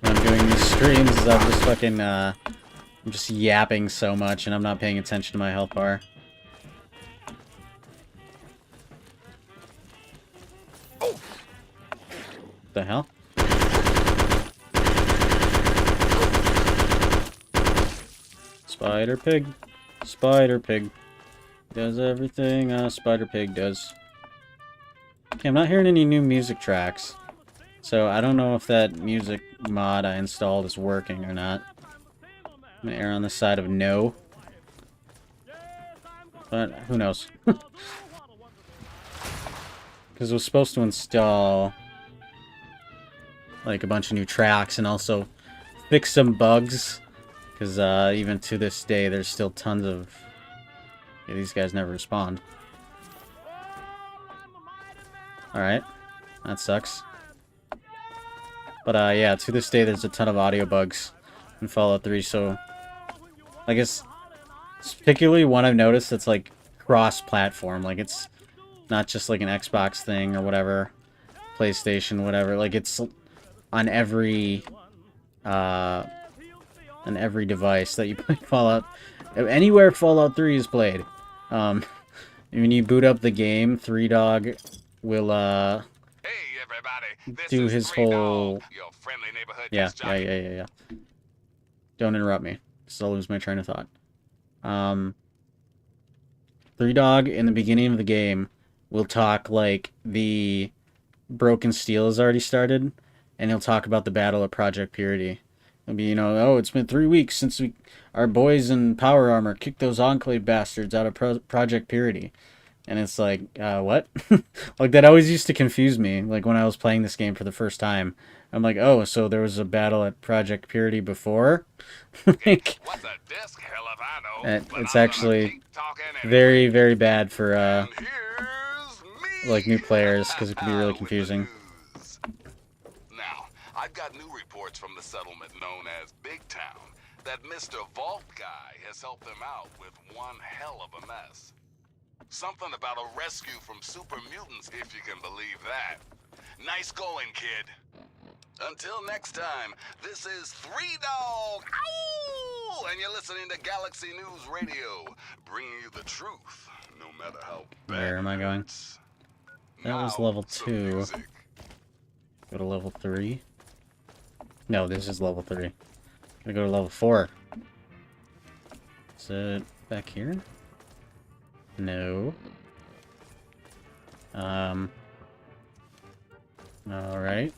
when I'm doing these streams is I'm just fucking I'm just yapping so much and I'm not paying attention to my health bar. The hell? Spider pig. Spider pig. Does everything a spider pig does. Okay, I'm not hearing any new music tracks. So I don't know if that music mod I installed is working or not. I'm gonna err on the side of no. But who knows? Because it was supposed to install like a bunch of new tracks and also fix some bugs. Because even to this day, there's still tons of... Yeah, these guys never respond. Alright. That sucks. But yeah, to this day, there's a ton of audio bugs in Fallout 3, so... I guess... Particularly one I've noticed that's like cross-platform. Like, it's not just like an Xbox thing or whatever. PlayStation, whatever. Like, it's on every... on every device that you play Fallout. Anywhere Fallout 3 is played. When you boot up the game, 3Dog will, Hey everybody, this do is his 3 whole... Dog, your friendly neighborhood Yeah. disc jockey. Don't interrupt me. So I'll lose my train of thought. 3Dog, in the beginning of the game, will talk like the Broken Steel has already started, and he'll talk about the battle at Project Purity. It'll be, you know, oh, it's been 3 weeks since our boys in Power Armor kicked those Enclave bastards out of Project Purity. And it's like, what? Like, that always used to confuse me, like, when I was playing this game for the first time. I'm like, oh, so there was a battle at Project Purity before? Like, What's a disc? Hell if I know. But it's I'm gonna actually keep talking very, anyway. very bad for, And here's me. like, new players, because it can be really with the confusing. news. Now, I've got new reports from the settlement known as Big Town that Mr. Vault Guy has helped them out with one hell of a mess. Something about a rescue from super mutants, if you can believe that. Nice going, kid. Until next time, this is 3 Dog, ow! And you're listening to Galaxy News Radio, bringing you the truth, no matter how bad. Where am I going? It's. That was Now, level some 2. music. Go to level 3. No, this is level 3. Gonna go to level 4. Is it back here? No. Alright.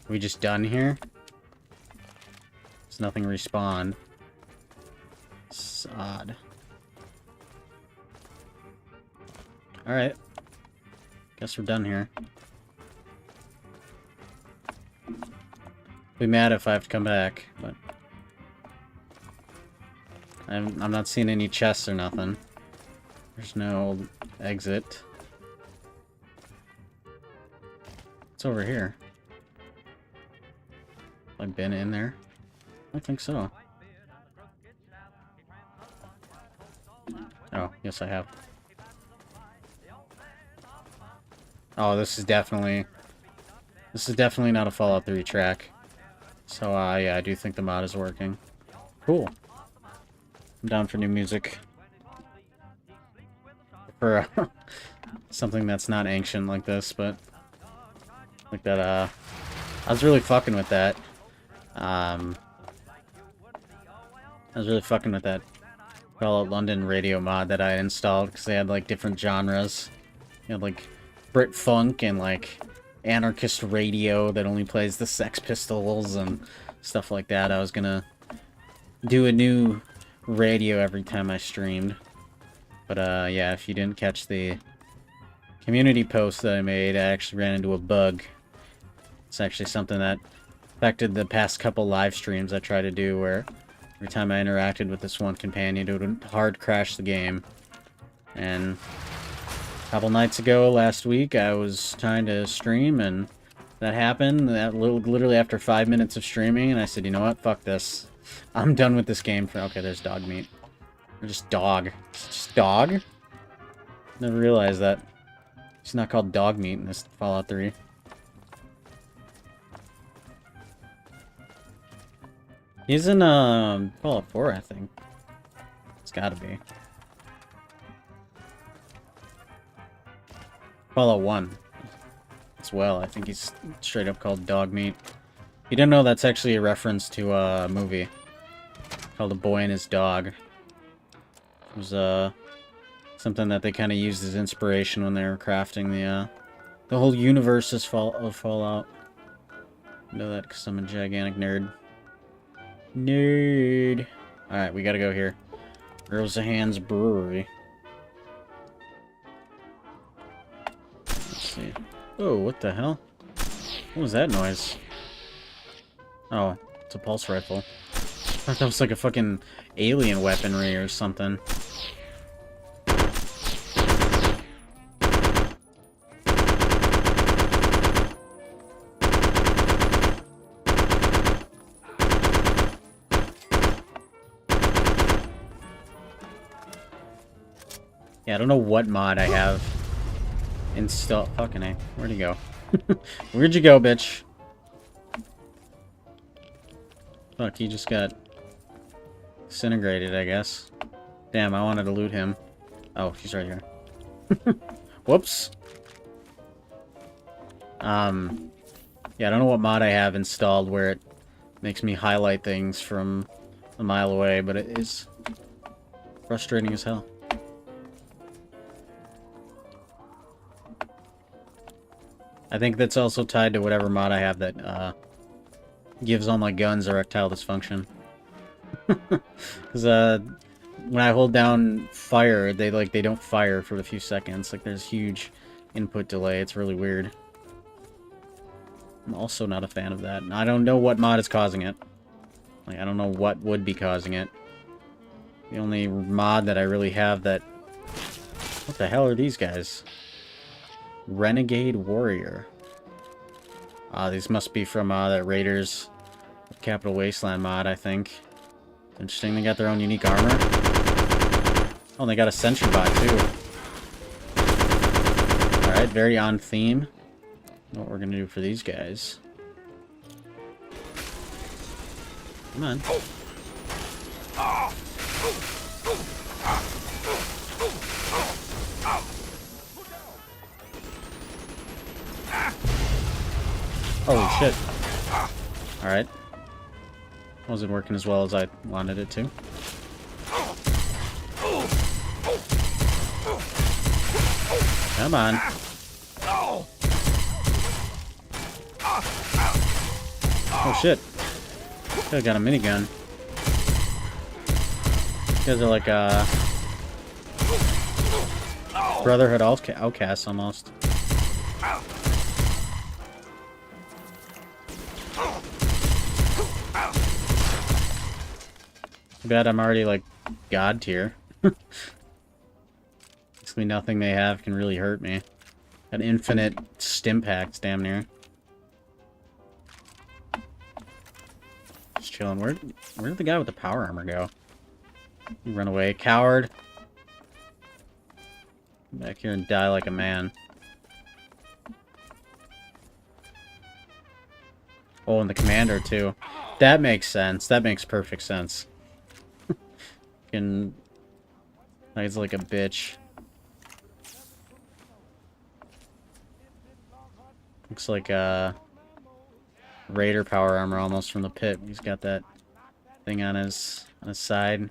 We just done here? There's nothing respawned. It's odd. Alright. Guess we're done here. Be mad if I have to come back, but... I'm not seeing any chests or nothing. There's no exit. What's over here? Have I been in there? I think so. Oh, yes I have. Oh, this is definitely not a Fallout 3 track. So, yeah, I do think the mod is working. Cool. I'm down for new music. For something that's not ancient like this, but like that, I was really fucking with that. I was really fucking with that Fallout London radio mod that I installed, because they had, like, different genres. You had, like, Brit Funk and, like, anarchist radio that only plays the Sex Pistols and stuff like that. I was gonna do a new radio every time I streamed. But yeah, if you didn't catch the community post that I made, I actually ran into a bug. It's actually something that affected the past couple live streams I tried to do, where every time I interacted with this one companion, it would hard crash the game. And a couple nights ago, last week, I was trying to stream, and that happened. That literally after 5 minutes of streaming, and I said, you know what, fuck this. I'm done with this game. Okay, there's dog meat. Or just dog. It's just dog? Never realized that. It's not called dog meat in this Fallout 3. He's in Fallout 4, I think. It's gotta be. Fallout 1 as well. I think he's straight up called dog meat. You didn't know that's actually a reference to a movie called A Boy and His Dog. It was something that they kind of used as inspiration when they were crafting the whole universe of Fallout. I know that because I'm a gigantic nerd. Nerd. Alright, we gotta go here. Rose of Hands Brewery. Let's see. Oh, what the hell? What was that noise? Oh, it's a pulse rifle. I thought that was like a fucking alien weaponry or something. Yeah, I don't know what mod I have installed. Fucking A. Where'd he go? Where'd you go, bitch? Fuck, he just got disintegrated, I guess. Damn, I wanted to loot him. Oh, he's right here. Whoops. Yeah, I don't know what mod I have installed where it makes me highlight things from a mile away, but it is frustrating as hell. I think that's also tied to whatever mod I have that gives all my guns erectile dysfunction. Because when I hold down fire, they don't fire for a few seconds. Like there's huge input delay. It's really weird. I'm also not a fan of that. I don't know what mod is causing it. Like I don't know what would be causing it. The only mod that I really have that... What the hell are these guys? Renegade Warrior. These must be from that Raiders Capital Wasteland mod, I think. Interesting, they got their own unique armor. Oh, and they got a sentry bot, too. Alright, very on theme. What we're gonna do for these guys. Come on. Holy shit. Alright. Wasn't working as well as I wanted it to. Come on. Oh shit. I got a minigun. These guys are like Brotherhood outcasts almost. Bad I'm already like god tier. Basically nothing they have can really hurt me. Got infinite stim packs damn near. Just chilling. Where did the guy with the power armor go? You run away, coward. Come back here and die like a man. Oh, and the commander too. That makes sense. That makes perfect sense. And he's like a bitch. Looks like Raider power armor almost from the pit. He's got that thing on his side,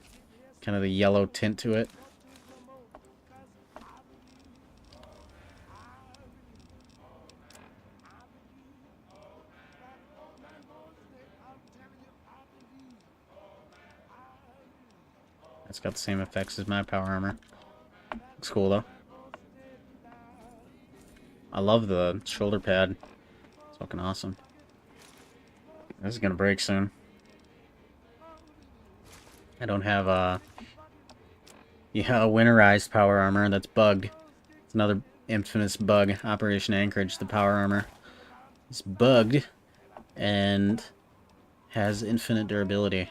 kind of the yellow tint to it. It's got the same effects as my power armor. Looks cool though. I love the shoulder pad. It's fucking awesome. This is gonna break soon. I don't have a winterized power armor that's bugged. It's another infamous bug. Operation Anchorage, the power armor. It's bugged and has infinite durability.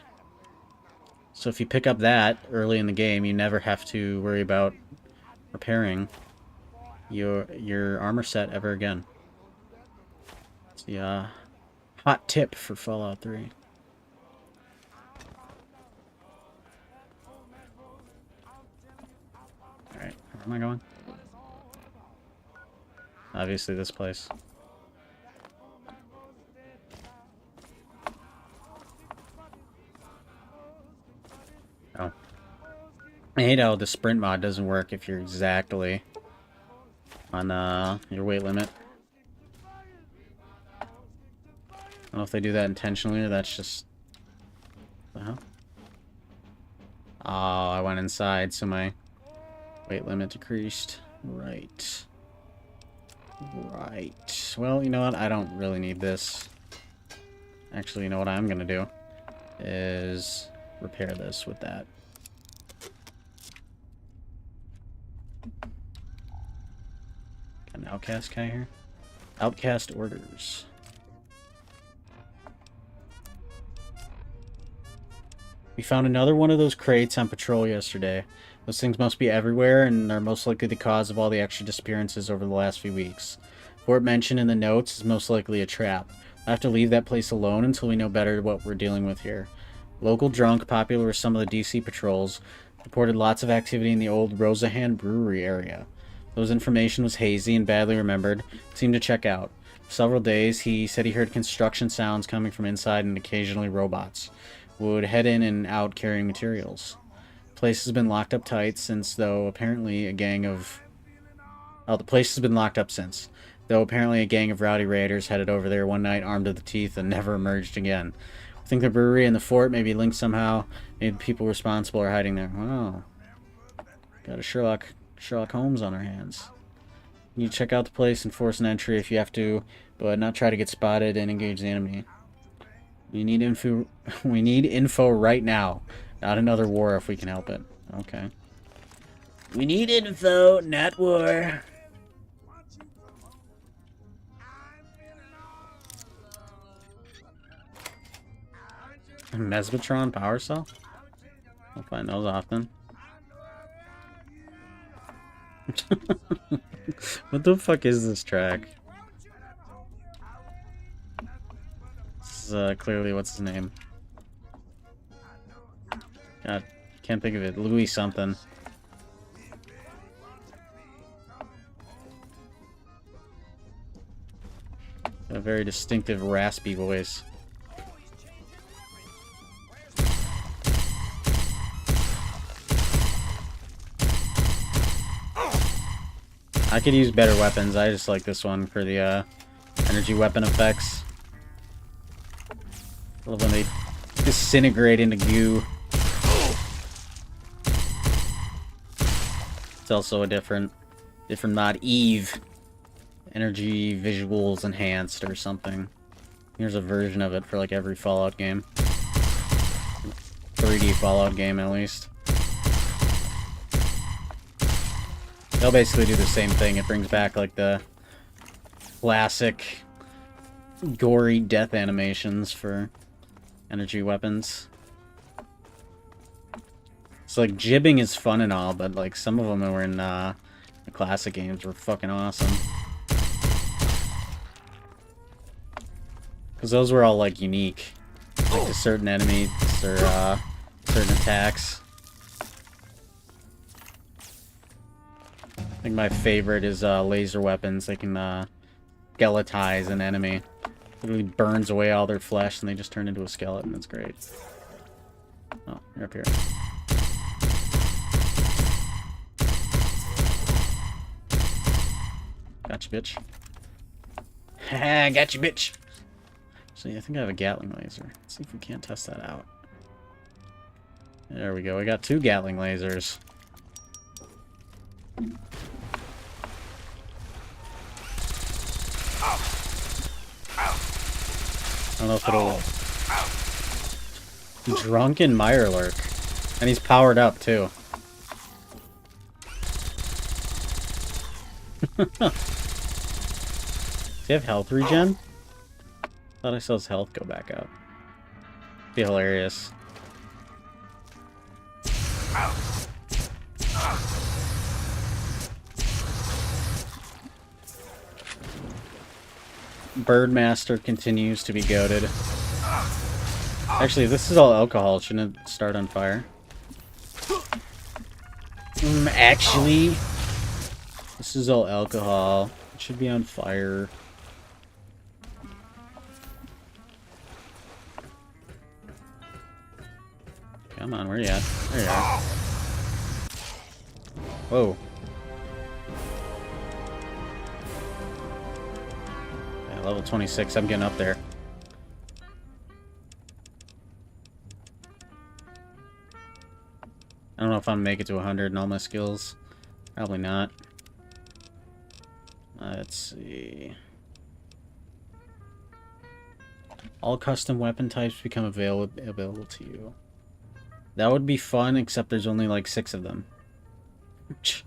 So if you pick up that early in the game, you never have to worry about repairing your armor set ever again. It's the hot tip for Fallout 3. Alright, where am I going? Obviously this place. Oh. I hate how the sprint mod doesn't work if you're exactly on your weight limit. I don't know if they do that intentionally or that's just... What the hell? Oh, I went inside, so my weight limit decreased. Right. Right. Well, you know what? I don't really need this. Actually, you know what I'm gonna do? Is repair this with that. Got an outcast guy here? Outcast orders. We found another one of those crates on patrol yesterday. Those things must be everywhere, and are most likely the cause of all the extra disappearances over the last few weeks. Fort mentioned in the notes is most likely a trap. We'll have to leave that place alone until we know better what we're dealing with here. Local drunk, popular with some of the DC patrols, reported lots of activity in the old Rosahan Brewery area. Those information was hazy and badly remembered. Seemed to check out. For several days, he said he heard construction sounds coming from inside and occasionally robots. Would head in and out carrying materials. The place has been locked up tight since, though apparently a gang of... Oh, the place has been locked up since. Though apparently a gang of rowdy raiders headed over there one night armed to the teeth and never emerged again. I think the brewery and the fort may be linked somehow. Maybe the people responsible are hiding there. Wow. Got a Sherlock Holmes on our hands. You check out the place and force an entry if you have to, but not try to get spotted and engage the enemy. We need info. We need info right now. Not another war if we can help it. Okay. We need info, not war. Mesotron power cell? I'll find those often. What the fuck is this track? This is clearly what's his name. God, can't think of it. Louis something. A very distinctive raspy voice. I could use better weapons. I just like this one for the energy weapon effects. I love when they disintegrate into goo. It's also a different mod. Eve. Energy visuals enhanced or something. Here's a version of it for like every Fallout game. 3D Fallout game at least. They'll basically do the same thing. It brings back like the classic gory death animations for energy weapons. So like jibbing is fun and all, but like some of them that were in the classic games were fucking awesome. Because those were all like unique. Like to certain enemies or certain attacks. I think my favorite is laser weapons. They can skeletize an enemy. Literally burns away all their flesh and they just turn into a skeleton. That's great. Oh, you're up here. Gotcha, bitch. Haha, gotcha, bitch. So yeah, I think I have a Gatling laser. Let's see if we can't test that out. There we go. We got 2 Gatling lasers. I don't know if it'll... Drunken Mirelurk. And he's powered up, too. Does he have health regen? Thought I saw his health go back up. Be hilarious. Birdmaster continues to be goated. Actually, this is all alcohol. Shouldn't it start on fire? Actually, this is all alcohol. It should be on fire. Come on, where you at? There you are. Whoa. Yeah, level 26, I'm getting up there. I don't know if I'm gonna make it to 100 in all my skills. Probably not. Let's see. All custom weapon types become available to you. That would be fun, except there's only like 6 of them. It's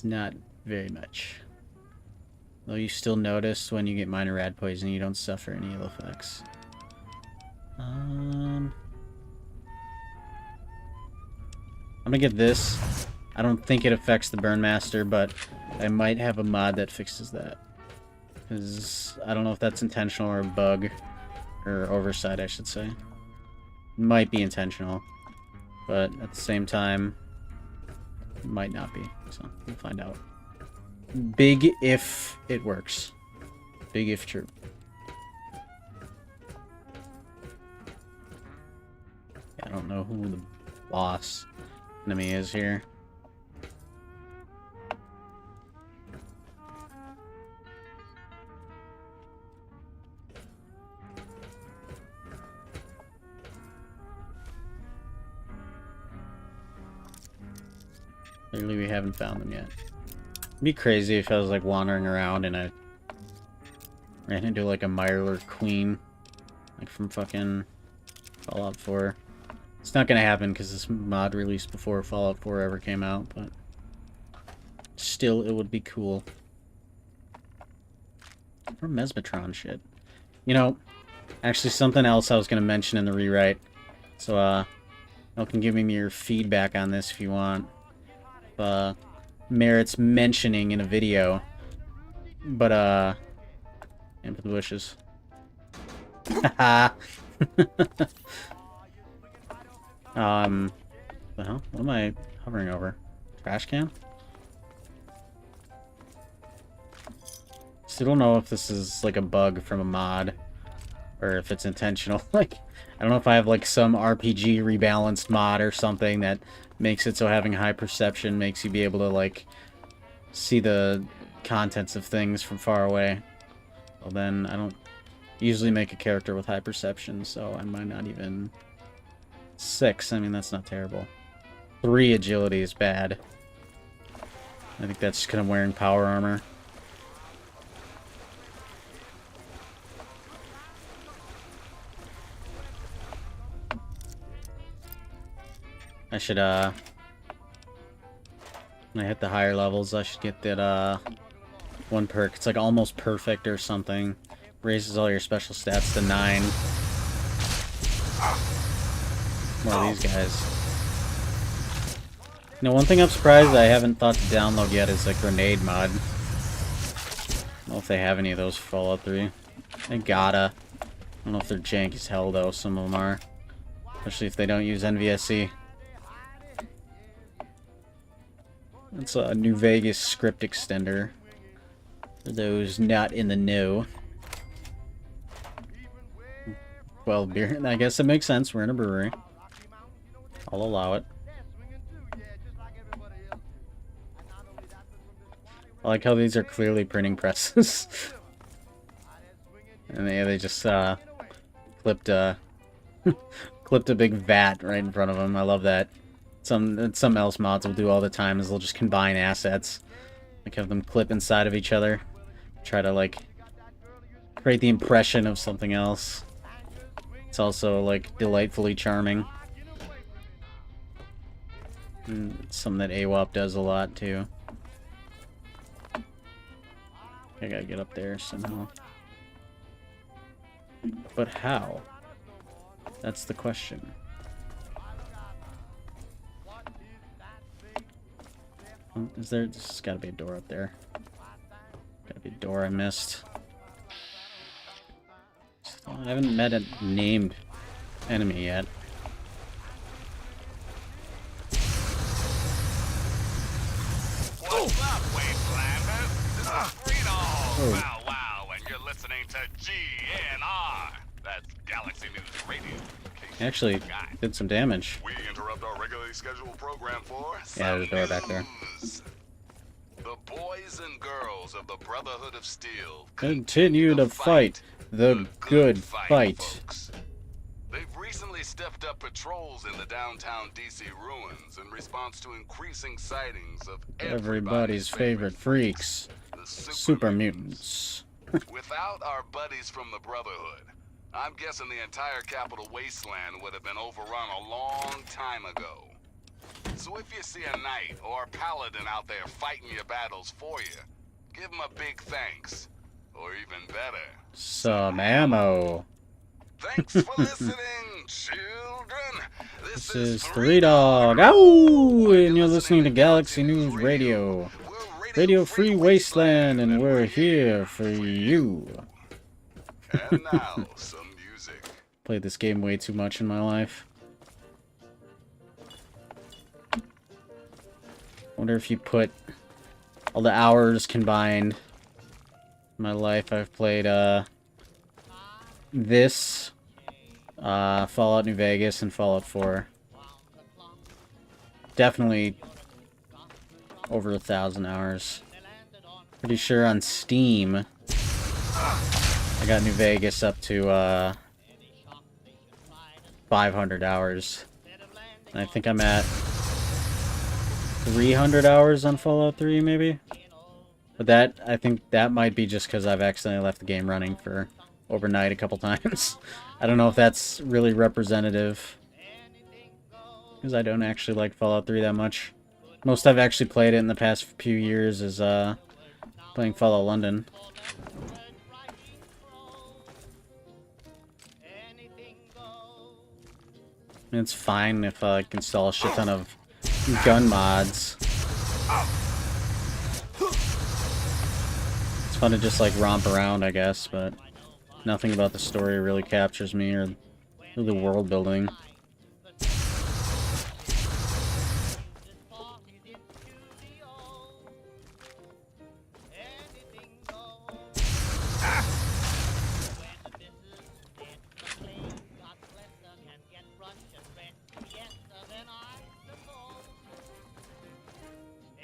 not very much. Though you still notice when you get minor rad poison, you don't suffer any ill effects. I'm gonna get this. I don't think it affects the Burnmaster, but I might have a mod that fixes that. Because I don't know if that's intentional or a bug. Or oversight, I should say. Might be intentional. But at the same time, it might not be. So, we'll find out. Big if it works. Big if true. I don't know who the boss enemy is here. Clearly we haven't found them yet. It'd be crazy if I was like wandering around and I ran into like a Mirelurk Queen. Like from fucking Fallout 4. It's not gonna happen because this mod released before Fallout 4 ever came out, but still it would be cool. Or Mesmetron shit. You know, actually something else I was gonna mention in the rewrite. So you can give me your feedback on this if you want. Merits mentioning in a video. But aim for the bushes. Haha. The hell? What am I hovering over? Trash can? Still don't know if this is like a bug from a mod or if it's intentional. Like, I don't know if I have like some RPG rebalanced mod or something that makes it so having high perception makes you be able to like see the contents of things from far away. Well, then I don't usually make a character with high perception, so I might not even... 6, I mean, that's not terrible. 3 agility is bad. I think that's just kind of wearing power armor. I should, when I hit the higher levels, I should get that, one perk. It's like almost perfect or something. Raises all your special stats to 9. More of these guys. You know, one thing I'm surprised I haven't thought to download yet is a grenade mod. I don't know if they have any of those for Fallout 3. They gotta. I don't know if they're jank as hell, though. Some of them are. Especially if they don't use NVSC. It's a New Vegas script extender. For those not in the know. Well, beer. I guess it makes sense. We're in a brewery. I'll allow it. I like how these are clearly printing presses. And they just clipped clipped a big vat right in front of him. I love that. Some else mods will do all the time is they'll just combine assets. Like have them clip inside of each other. Try to like create the impression of something else. It's also like delightfully charming. And it's something that AWOP does a lot too. I gotta get up there somehow. But how? That's the question. Oh, is there? There's gotta be a door up there. Gotta be a door I missed. I haven't met a named enemy yet. What's up, Wastelanders? This is Freedom. Wow, and you're listening to GNR. That's Galaxy News Radio. Actually, did some damage. We interrupt our regularly scheduled program for Yeah, there's a door back there. news. The boys and girls of the Brotherhood of Steel Continue to fight the good fight. folks. They've recently stepped up patrols in the downtown DC ruins in response to increasing sightings of Everybody's favorite freaks, the super mutants. Without our buddies from the Brotherhood, I'm guessing the entire Capital Wasteland would have been overrun a long time ago. So if you see a knight or a paladin out there fighting your battles for you, give them a big thanks. Or even better, Some ammo. thanks for listening, children. This is Three Dog. Ow! And you're listening to Galaxy News Radio. Radio Free Wasteland, and we're here for you. And now, some music. Played this game way too much in my life. Wonder if you put all the hours combined in my life. I've played this, Fallout New Vegas, and Fallout 4. Definitely over 1,000 hours. Pretty sure on Steam I got New Vegas up to 500 hours. And I think I'm at 300 hours on Fallout 3, maybe? But that, I think that might be just because I've accidentally left the game running for overnight a couple times. I don't know if that's really representative, because I don't actually like Fallout 3 that much. Most I've actually played it in the past few years is playing Fallout London. And it's fine if I can install a shit ton of gun mods. It's fun to just like romp around, I guess, but nothing about the story really captures me, or the world building.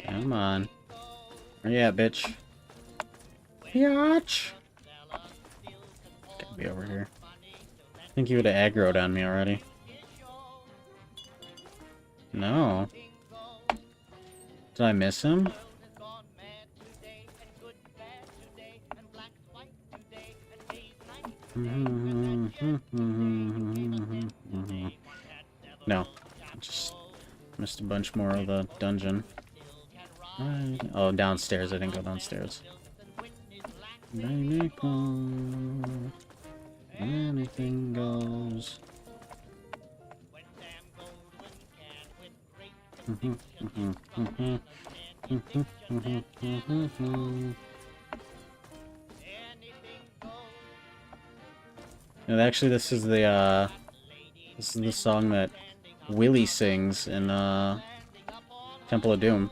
Come on. Where you at, bitch? Biatch! Gotta be over here. I think he would have aggroed on me already. No. Did I miss him? No. I just missed a bunch more of the dungeon. Oh, downstairs. I didn't go downstairs. Baby, come. Anything goes. And actually, this is the song that Willie sings in Temple of Doom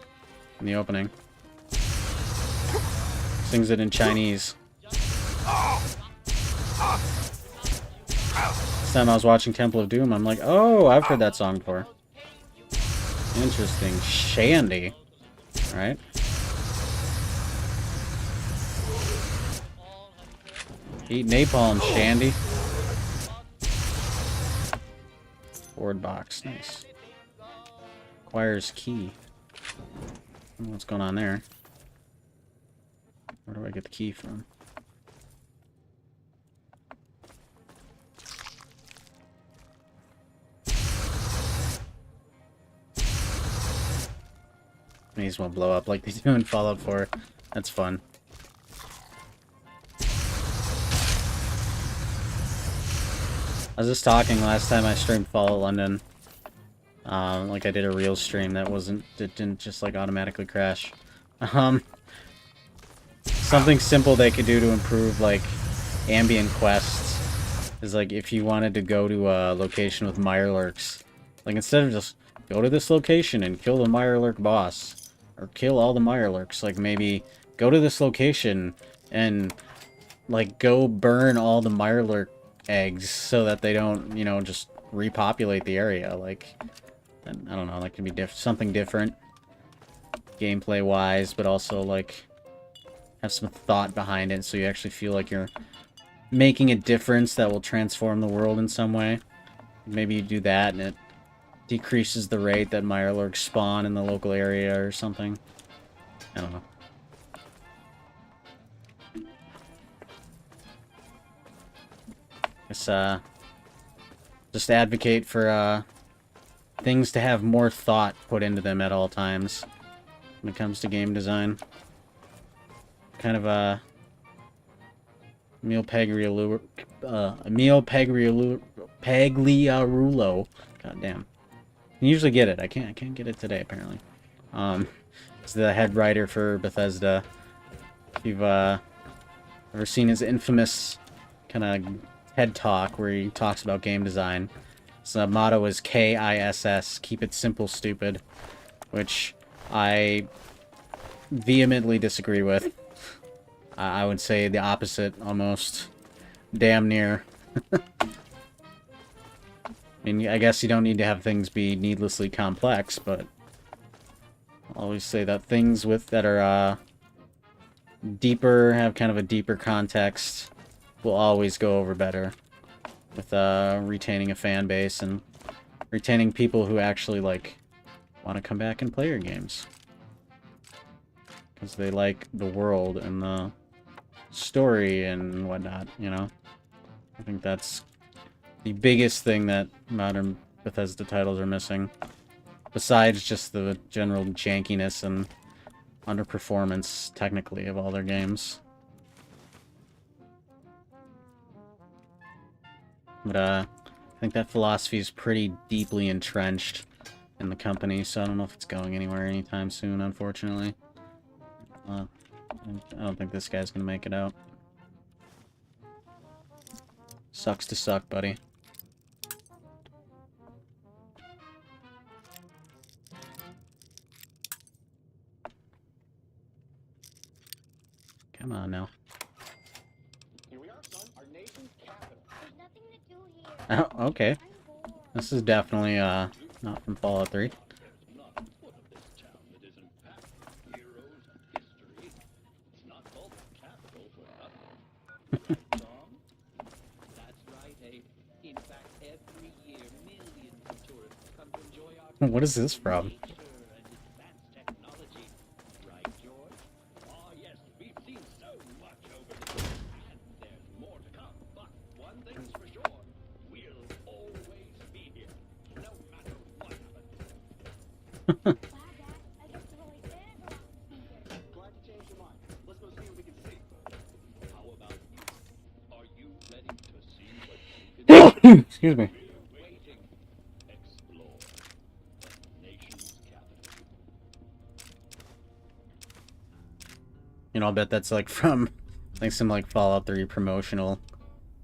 in the opening. Sings it in Chinese. This time I was watching Temple of Doom, I'm like, oh, I've heard that song before. Interesting. Shandy. Alright. Eat napalm, Shandy. Forward box. Nice. Acquires key. I don't know what's going on there. Where do I get the key from? These won't blow up like they do in Fallout 4. That's fun. I was just talking last time I streamed Fallout London. Like I did a real stream that didn't just like automatically crash. Something simple they could do to improve like ambient quests is like if you wanted to go to a location with Mirelurks, like instead of just go to this location and kill the Mirelurk boss or kill all the Mirelurks, like maybe go to this location and like go burn all the Mirelurk eggs so that they don't, you know, just repopulate the area. Like, I don't know, that could be something different gameplay wise, but also like have some thought behind it so you actually feel like you're making a difference that will transform the world in some way. Maybe you do that and it decreases the rate that Mirelurks spawn in the local area or something. I don't know. Just advocate for things to have more thought put into them at all times when it comes to game design. Kind of a Emil Pagliarulo. God damn. You usually get it. I can't get it today apparently. He's the head writer for Bethesda. If you've ever seen his infamous kind of TED Talk where he talks about game design. So the motto is KISS, keep it simple, stupid, which I vehemently disagree with. I would say the opposite, almost. Damn near. I mean, I guess you don't need to have things be needlessly complex, but I always say that things that are deeper, have kind of a deeper context, will always go over better with retaining a fan base and retaining people who actually like want to come back and play your games because they like the world and the story and whatnot, you know. I think that's the biggest thing that modern Bethesda titles are missing, besides just the general jankiness and underperformance technically of all their games. But I think that philosophy is pretty deeply entrenched in the company, so I don't know if it's going anywhere anytime soon, unfortunately. I don't think this guy's gonna make it out. Sucks to suck, buddy. Come on now. Here we are, son. Our nation's capital. There's nothing to do here. Oh, okay. This is definitely not from Fallout 3. What is this from? Excuse me. You know, I'll bet that's like from, I think, some like Fallout 3 promotional,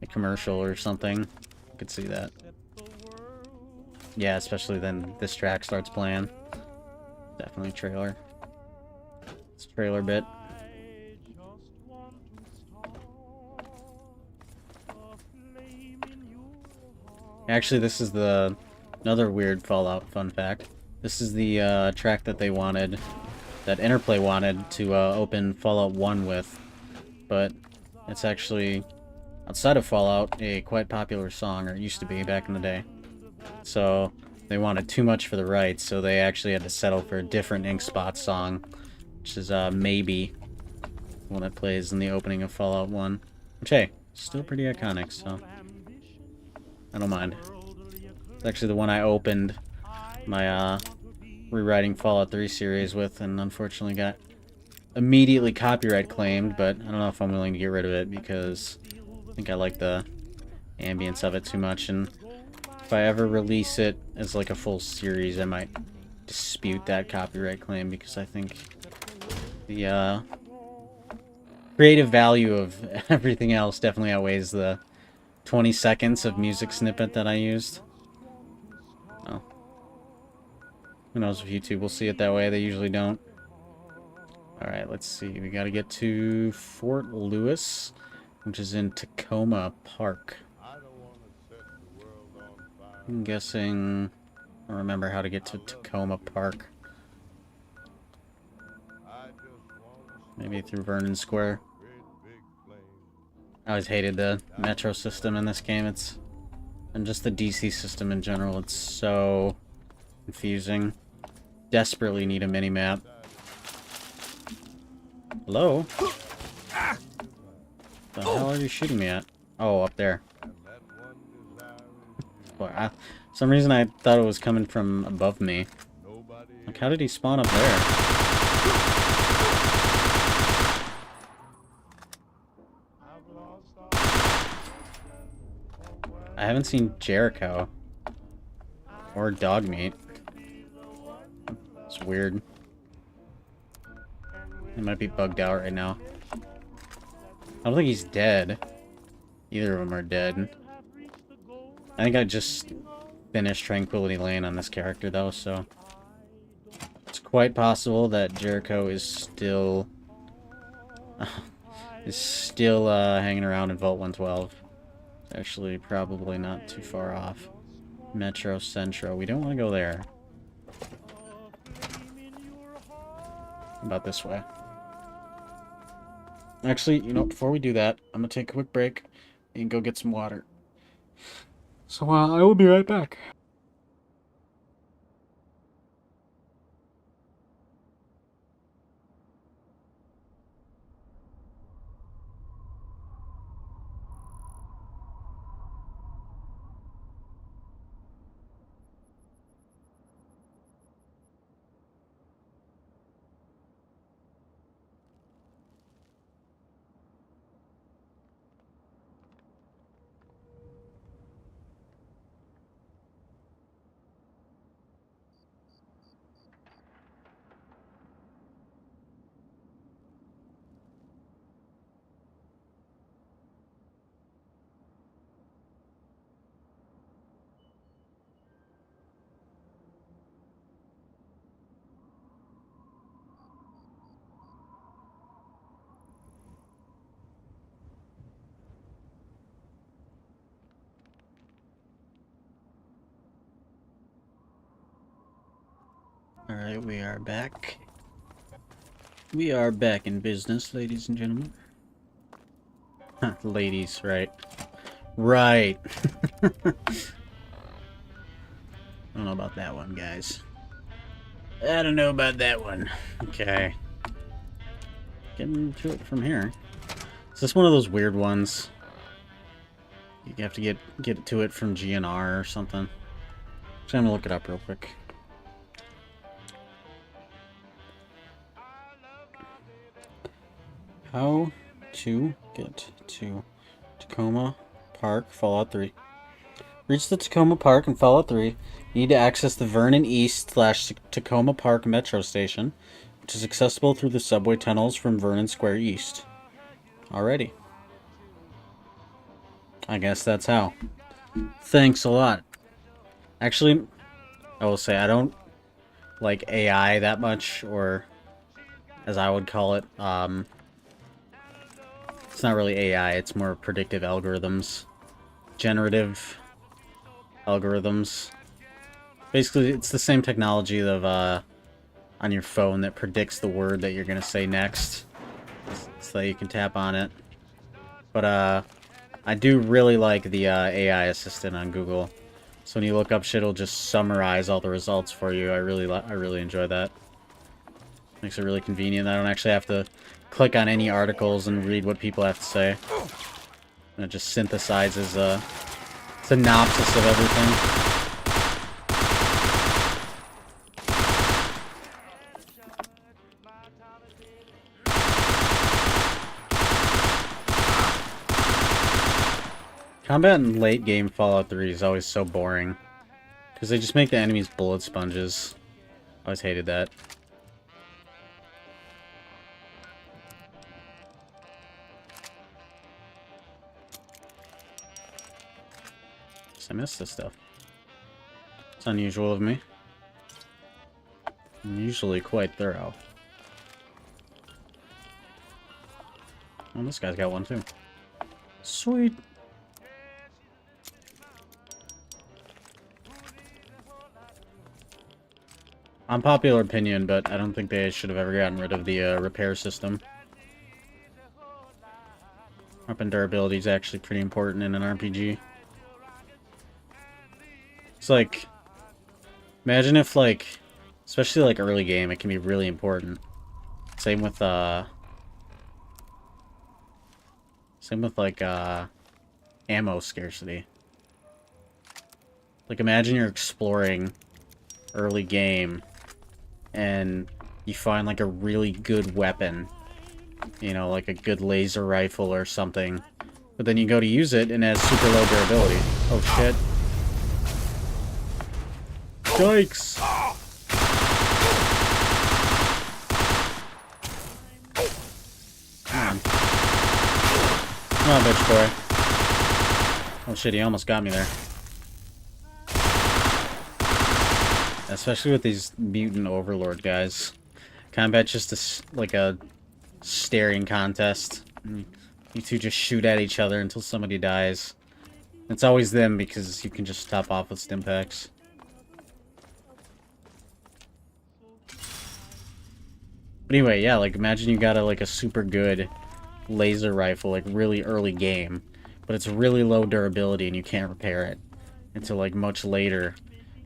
like, commercial or something. I could see that. Yeah, especially then this track starts playing. Definitely trailer. It's a trailer bit. Actually, this is another weird Fallout fun fact. This is the track that they wanted, that Interplay wanted to open Fallout 1 with, but it's actually, outside of Fallout, a quite popular song, or it used to be back in the day. So they wanted too much for the rights, so they actually had to settle for a different Ink Spot song, which is Maybe, the one that plays in the opening of Fallout 1. Which, hey, still pretty iconic, so I don't mind. It's actually the one I opened my rewriting Fallout 3 series with, and unfortunately got immediately copyright claimed, but I don't know if I'm willing to get rid of it because I think I like the ambience of it too much, and if I ever release it as like a full series, I might dispute that copyright claim because I think the creative value of everything else definitely outweighs the 20 seconds of music snippet that I used. Well, who knows if YouTube will see it that way. They usually don't. Alright, let's see. We gotta get to Fort Lewis, which is in Tacoma Park. I'm guessing I don't remember how to get to Tacoma Park. Maybe through Vernon Square. I always hated the metro system in this game. And just the DC system in general. It's so confusing. Desperately need a mini-map. Hello? The hell are you shooting me at? Oh, up there. Boy, for some reason I thought it was coming from above me. Like, how did he spawn up there? I haven't seen Jericho. Or Dogmeat. It's weird. He might be bugged out right now. I don't think he's dead. Either of them are dead. I think I just finished Tranquility Lane on this character though, so it's quite possible that Jericho is still hanging around in Vault 112. It's actually probably not too far off. Metro Centro. We don't want to go there. How about this way? Actually, you know, before we do that, I'm gonna take a quick break and go get some water. So, I will be right back. Alright, we are back. We are back in business, ladies and gentlemen. Ladies, right. Right. I don't know about that one, guys. I don't know about that one. Okay. Getting to it from here. Is this one of those weird ones? You have to get to it from GNR or something. So I'm gonna look it up real quick. How to get to Tacoma Park, Fallout 3. Reach the Tacoma Park in Fallout 3. You need to access the Vernon East / Tacoma Park Metro Station, which is accessible through the subway tunnels from Vernon Square East. Alrighty. I guess that's how. Thanks a lot. Actually, I will say I don't like AI that much, or as I would call it, it's not really AI, it's more predictive algorithms. Generative algorithms. Basically, it's the same technology of on your phone that predicts the word that you're gonna say next, so that you can tap on it. But I do really like the AI assistant on Google. So when you look up shit, it'll just summarize all the results for you. I really enjoy that. Makes it really convenient. I don't actually have to click on any articles and read what people have to say. And it just synthesizes a synopsis of everything. Combat in late game Fallout 3 is always so boring. Because they just make the enemies bullet sponges. Always hated that. I missed this stuff. It's unusual of me. I'm usually quite thorough. Oh, this guy's got one too. Sweet. Unpopular opinion, but I don't think they should have ever gotten rid of the repair system. Weapon durability is actually pretty important in an RPG. It's like, imagine if, like, especially like early game, it can be really important. Same with like ammo scarcity. Like, imagine you're exploring early game and you find like a really good weapon, you know, like a good laser rifle or something, but then you go to use it and it has super low durability. Oh shit. Yikes! Come on. Come on, bitch boy. Oh shit, he almost got me there. Especially with these mutant overlord guys. Combat's just like a staring contest. You two just shoot at each other until somebody dies. It's always them because you can just top off with stimpaks. But anyway, yeah, like imagine you got a super good laser rifle, like really early game, but it's really low durability and you can't repair it until like much later.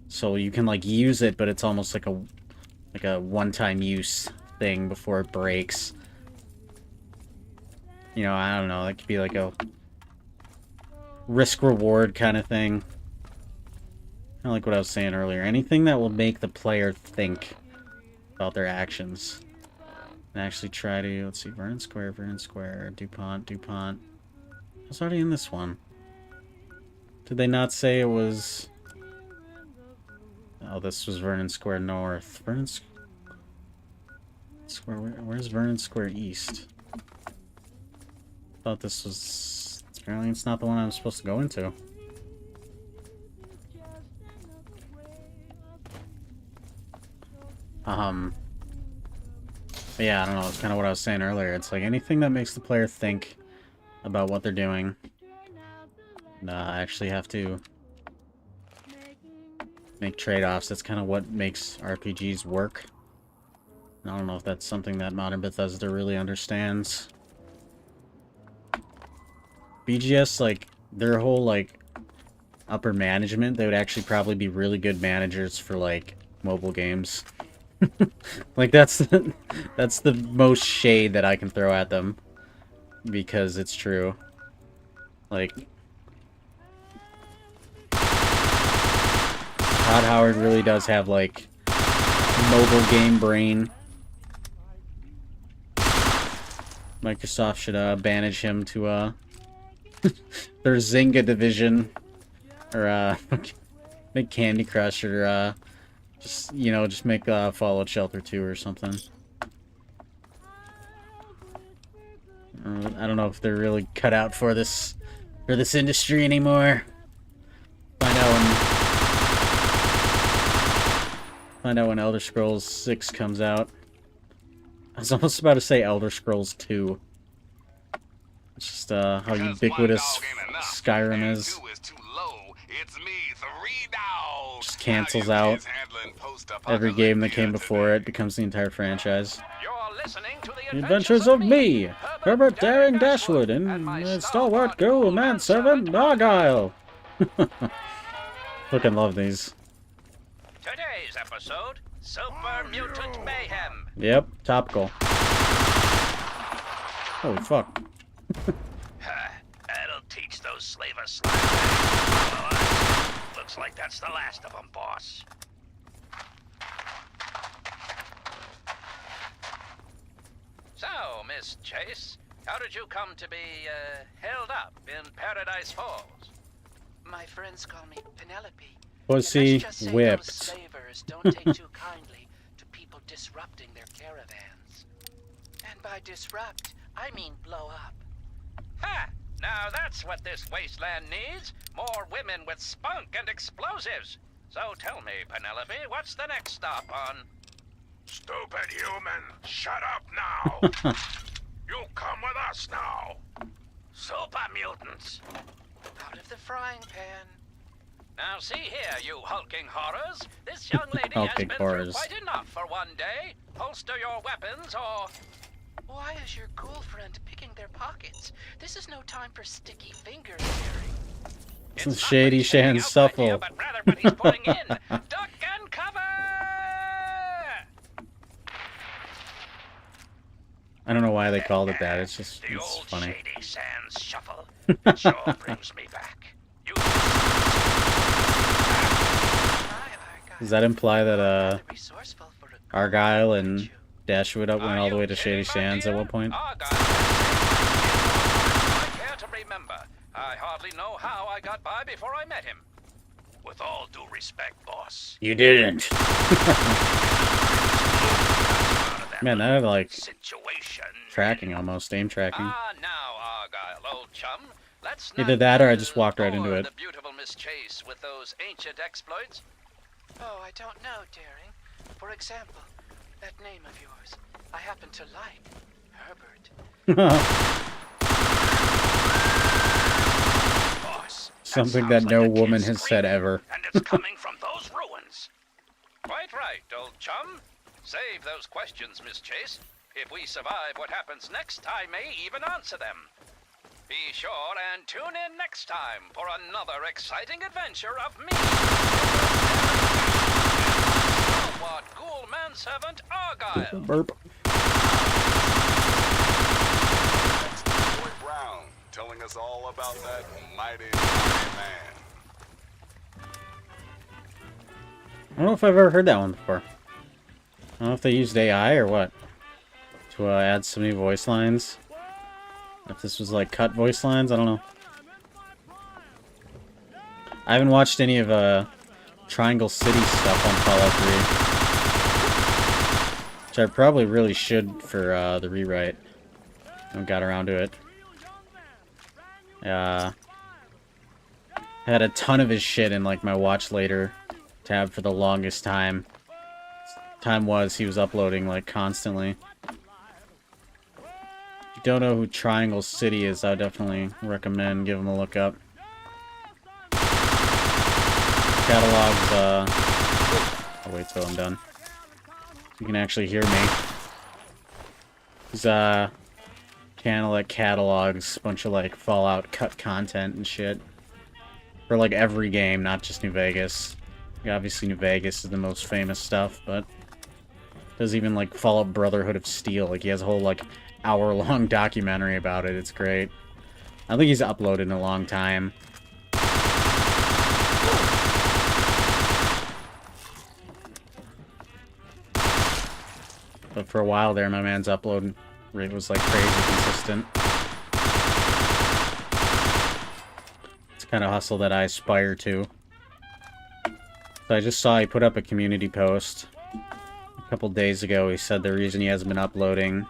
So you can like use it, but it's almost like a one-time use thing before it breaks. You know, I don't know, that could be like a risk-reward kind of thing. Kind of like what I was saying earlier. Anything that will make the player think about their actions. And actually try to, let's see, Vernon Square, DuPont. I was already in this one. Did they not say it was... Oh, this was Vernon Square North. Vernon Square, where's Vernon Square East? Thought this was... Apparently it's not the one I'm supposed to go into. But yeah, I don't know, it's kind of what I was saying earlier. It's like anything that makes the player think about what they're doing. And, I actually have to make trade-offs. That's kind of what makes RPGs work. And I don't know if that's something that modern Bethesda really understands. BGS, like, their whole, like, upper management, they would actually probably be really good managers for, like, mobile games. Like, that's the most shade that I can throw at them. Because it's true. Like... Todd Howard really does have, like, mobile game brain. Microsoft should, banish him to, their Zynga division. Or, make Candy Crush, or, just, you know, just make, Fallout Shelter 2 or something. I don't know if they're really cut out for this industry anymore. Find out when Elder Scrolls 6 comes out. I was almost about to say Elder Scrolls 2. It's just how ubiquitous Skyrim is. Just cancels out every game that came before it, becomes the entire franchise. The Adventures of me, Herbert Daring Dashwood, and stalwart girl manservant Argyle. Fucking love these. Today's episode, Super Mutant Mayhem. Yep, topical. Holy fuck. That'll teach those slavers. Looks like that's the last of them, boss. So, Miss Chase, how did you come to be, held up in Paradise Falls? My friends call me Penelope. Was And he let's just say whipped? those slavers don't take too kindly to people disrupting their caravans. And by disrupt, I mean blow up. Ha! Now that's what this wasteland needs. More women with spunk and explosives. So tell me, Penelope, what's the next stop on... Stupid human, shut up now. You come with us now. Super mutants. Out of the frying pan. Now see here, you hulking horrors. This young lady has Hulking been horrors. through quite enough for one day. Holster your weapons or... Why is your ghoul friend picking their pockets? This is no time for sticky fingers, Jerry. Some shady Shan Suffle. But rather what he's putting in. Duck and cover! I don't know why they called it that. It's just The it's old funny. Shady Sands shuffle. It sure brings me back. You... Does that imply that resourceful for a Argyle and Dashwood up went all the way to Shady Sands at one point? I care to remember. I hardly know how I got by before I met him. With all due respect, boss. You didn't. Man, that had like Situation. tracking almost, aim tracking. Ah, now, Argyle, old chum. Let's Either not, that or I just walked right bore into it. The beautiful Miss Chase with those ancient exploits. Oh, I don't know, Daring. For example, that name of yours, I happen to like. Herbert. Boss, Something that sounds no like a kid woman has said screaming, ever. And it's coming from those ruins. Quite right, old chum. Save those questions, Miss Chase. If we survive what happens next, I may even answer them. Be sure and tune in next time for another exciting adventure of me. What ghoul manservant Argyle. Burp. That's Boy Brown telling us all about that mighty, mighty man. I don't know if I've ever heard that one before. I don't know if they used AI or what to add some new voice lines. If this was like cut voice lines, I don't know. I haven't watched any of Triangle City stuff on Fallout 3, which I probably really should for the rewrite. I haven't got around to it. I had a ton of his shit in like my watch later tab for the longest time. He was uploading like constantly. If you don't know who Triangle City is, I definitely recommend give him a look up. Catalogs, I'll wait till I'm done. You can actually hear me. He's a channel that catalogs a bunch of like Fallout cut content and shit. For like every game, not just New Vegas. Yeah, obviously New Vegas is the most famous stuff, but does even like Fallout Brotherhood of Steel. Like he has a whole like hour-long documentary about it. It's great. I don't think he's uploaded in a long time. But for a while there, my man's upload rate was like crazy consistent. It's the kind of hustle that I aspire to. So I just saw he put up a community post a couple days ago. He said the reason he hasn't been uploading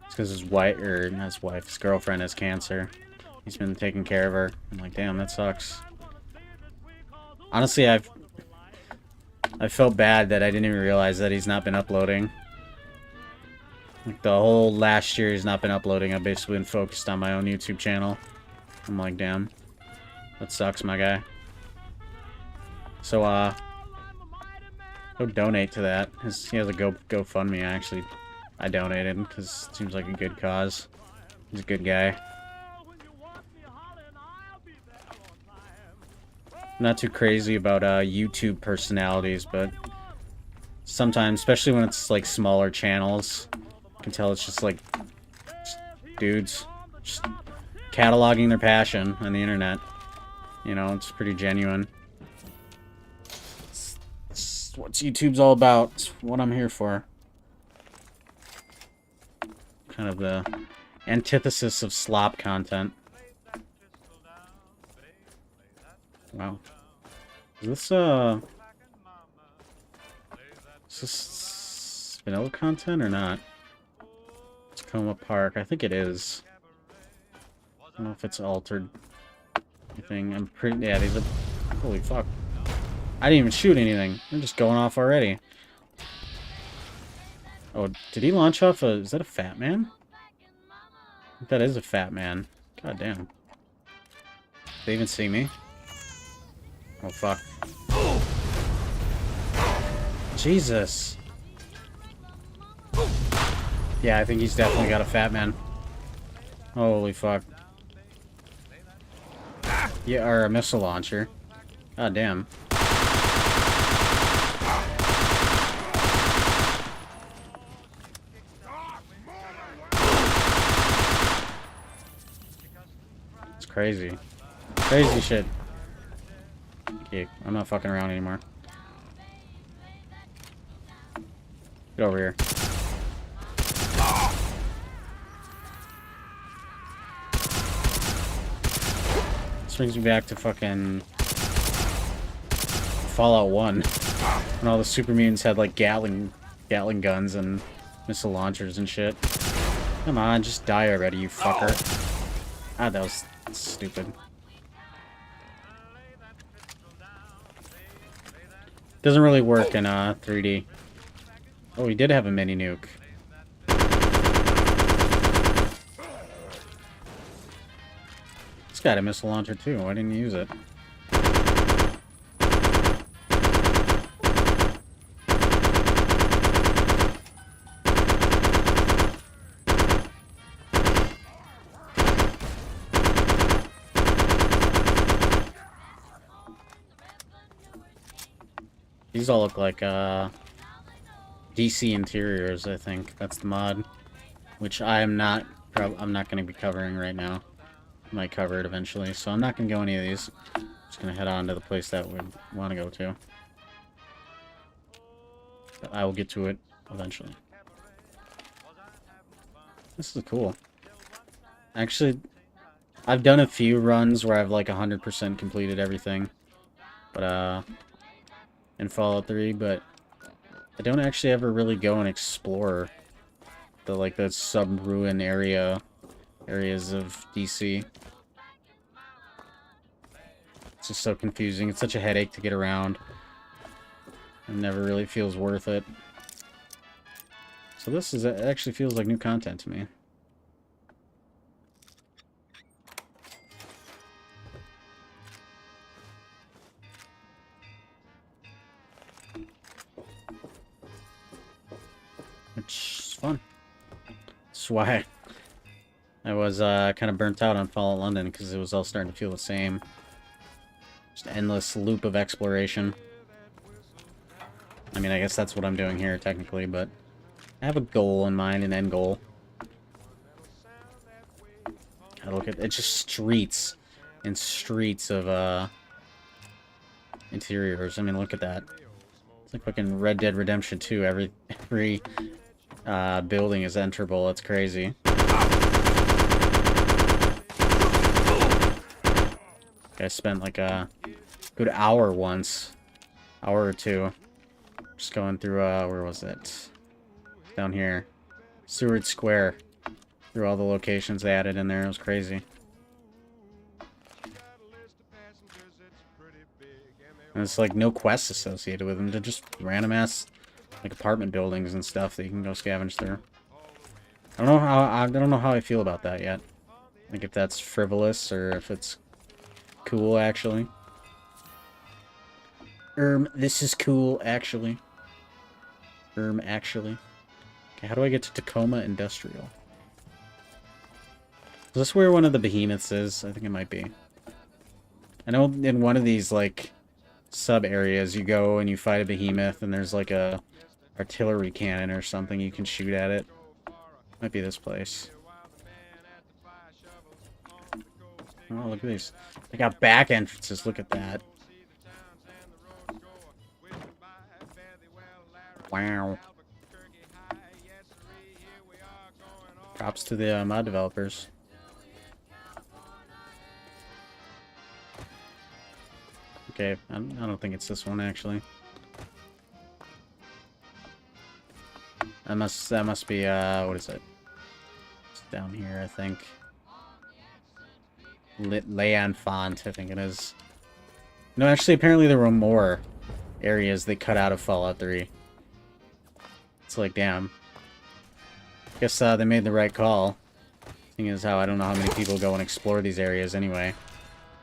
is because his wife, or not his wife, his girlfriend has cancer. He's been taking care of her. I'm like, damn, that sucks. Honestly, I felt bad that I didn't even realize that he's not been uploading. Like the whole last year he's not been uploading. I've basically been focused on my own YouTube channel. I'm like, damn. That sucks, my guy. So, go donate to that. He has a GoFundMe, actually. I donated, because it seems like a good cause. He's a good guy. not too crazy about YouTube personalities, but sometimes, especially when it's like smaller channels, you can tell it's just like dudes just cataloging their passion on the internet. You know, it's pretty genuine. It's what YouTube's all about. It's what I'm here for. Kind of the antithesis of slop content. Wow. Is this vanilla content or not? Tacoma Park. I think it is. I don't know if it's altered anything. I'm pretty... Yeah, these are... Holy fuck. I didn't even shoot anything. They're just going off already. Oh, did he launch off a... Is that a fat man? I think that is a fat man. God damn. Did they even see me? Oh, fuck. Jesus. Yeah, I think he's definitely got a fat man. Holy fuck. Yeah, or a missile launcher. God damn. It's crazy. Crazy shit. Okay, I'm not fucking around anymore. Get over here. This brings me back to fucking Fallout 1. When all the super mutants had like Gatling guns and missile launchers and shit. Come on, just die already, you fucker. Ah, that was stupid. Doesn't really work in 3D. Oh, he did have a mini nuke. This guy had a missile launcher too. Why didn't you use it? These all look like DC interiors, I think. That's the mod, which I'm not going to be covering right now. I might cover it eventually, so I'm not going to go any of these. Just going to head on to the place that we want to go to. But I will get to it eventually. This is cool. Actually, I've done a few runs where I've like 100% completed everything. But in Fallout 3, but I don't actually ever really go and explore the sub-ruin areas of DC. It's just so confusing. It's such a headache to get around. It never really feels worth it. So this it actually feels like new content to me. Which is fun. That's why I was kind of burnt out on Fallout London, because it was all starting to feel the same. Just an endless loop of exploration. I mean, I guess that's what I'm doing here, technically, but I have a goal in mind, an end goal. God, look at it, just streets and streets of interiors. I mean, look at that. It's like fucking Red Dead Redemption 2. Every building is enterable. It's crazy. I spent like a good hour once. Hour or two. Just going through, where was it? Down here. Seward Square. Through all the locations they added in there. It was crazy. And it's like no quests associated with them. They're just random ass like apartment buildings and stuff that you can go scavenge through. I don't know how I feel about that yet. Like if that's frivolous or if it's cool actually. This is cool actually. Actually. Okay, how do I get to Tacoma Industrial? Is this where one of the behemoths is? I think it might be. I know in one of these, like, sub-areas, you go and you fight a behemoth, and there's, like, a artillery cannon or something you can shoot at it. Might be this place. Oh, look at these. They got back entrances. Look at that. Wow. Props to the mod developers. Okay, I don't think it's this one, actually. That must be, what is it? It's down here, I think. Leon Font, I think it is. No, actually, apparently there were more areas they cut out of Fallout 3. It's like, damn. Guess they made the right call. Thing is how I don't know how many people go and explore these areas anyway.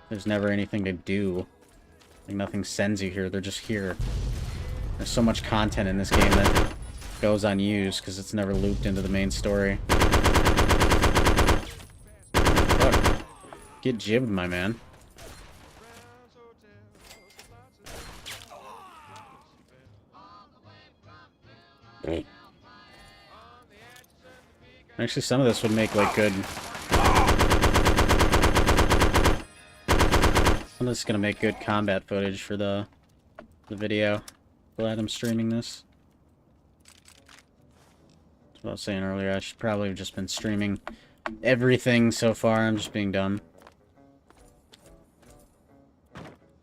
There's never anything to do. Like, nothing sends you here, they're just here. There's so much content in this game that goes unused because it's never looped into the main story. Fuck. Get jibbed, my man. Actually, some of this would make, like, good... Some of this is gonna make good combat footage for the video. Glad I'm streaming this. That's what I was saying earlier. I should probably have just been streaming everything so far. I'm just being dumb.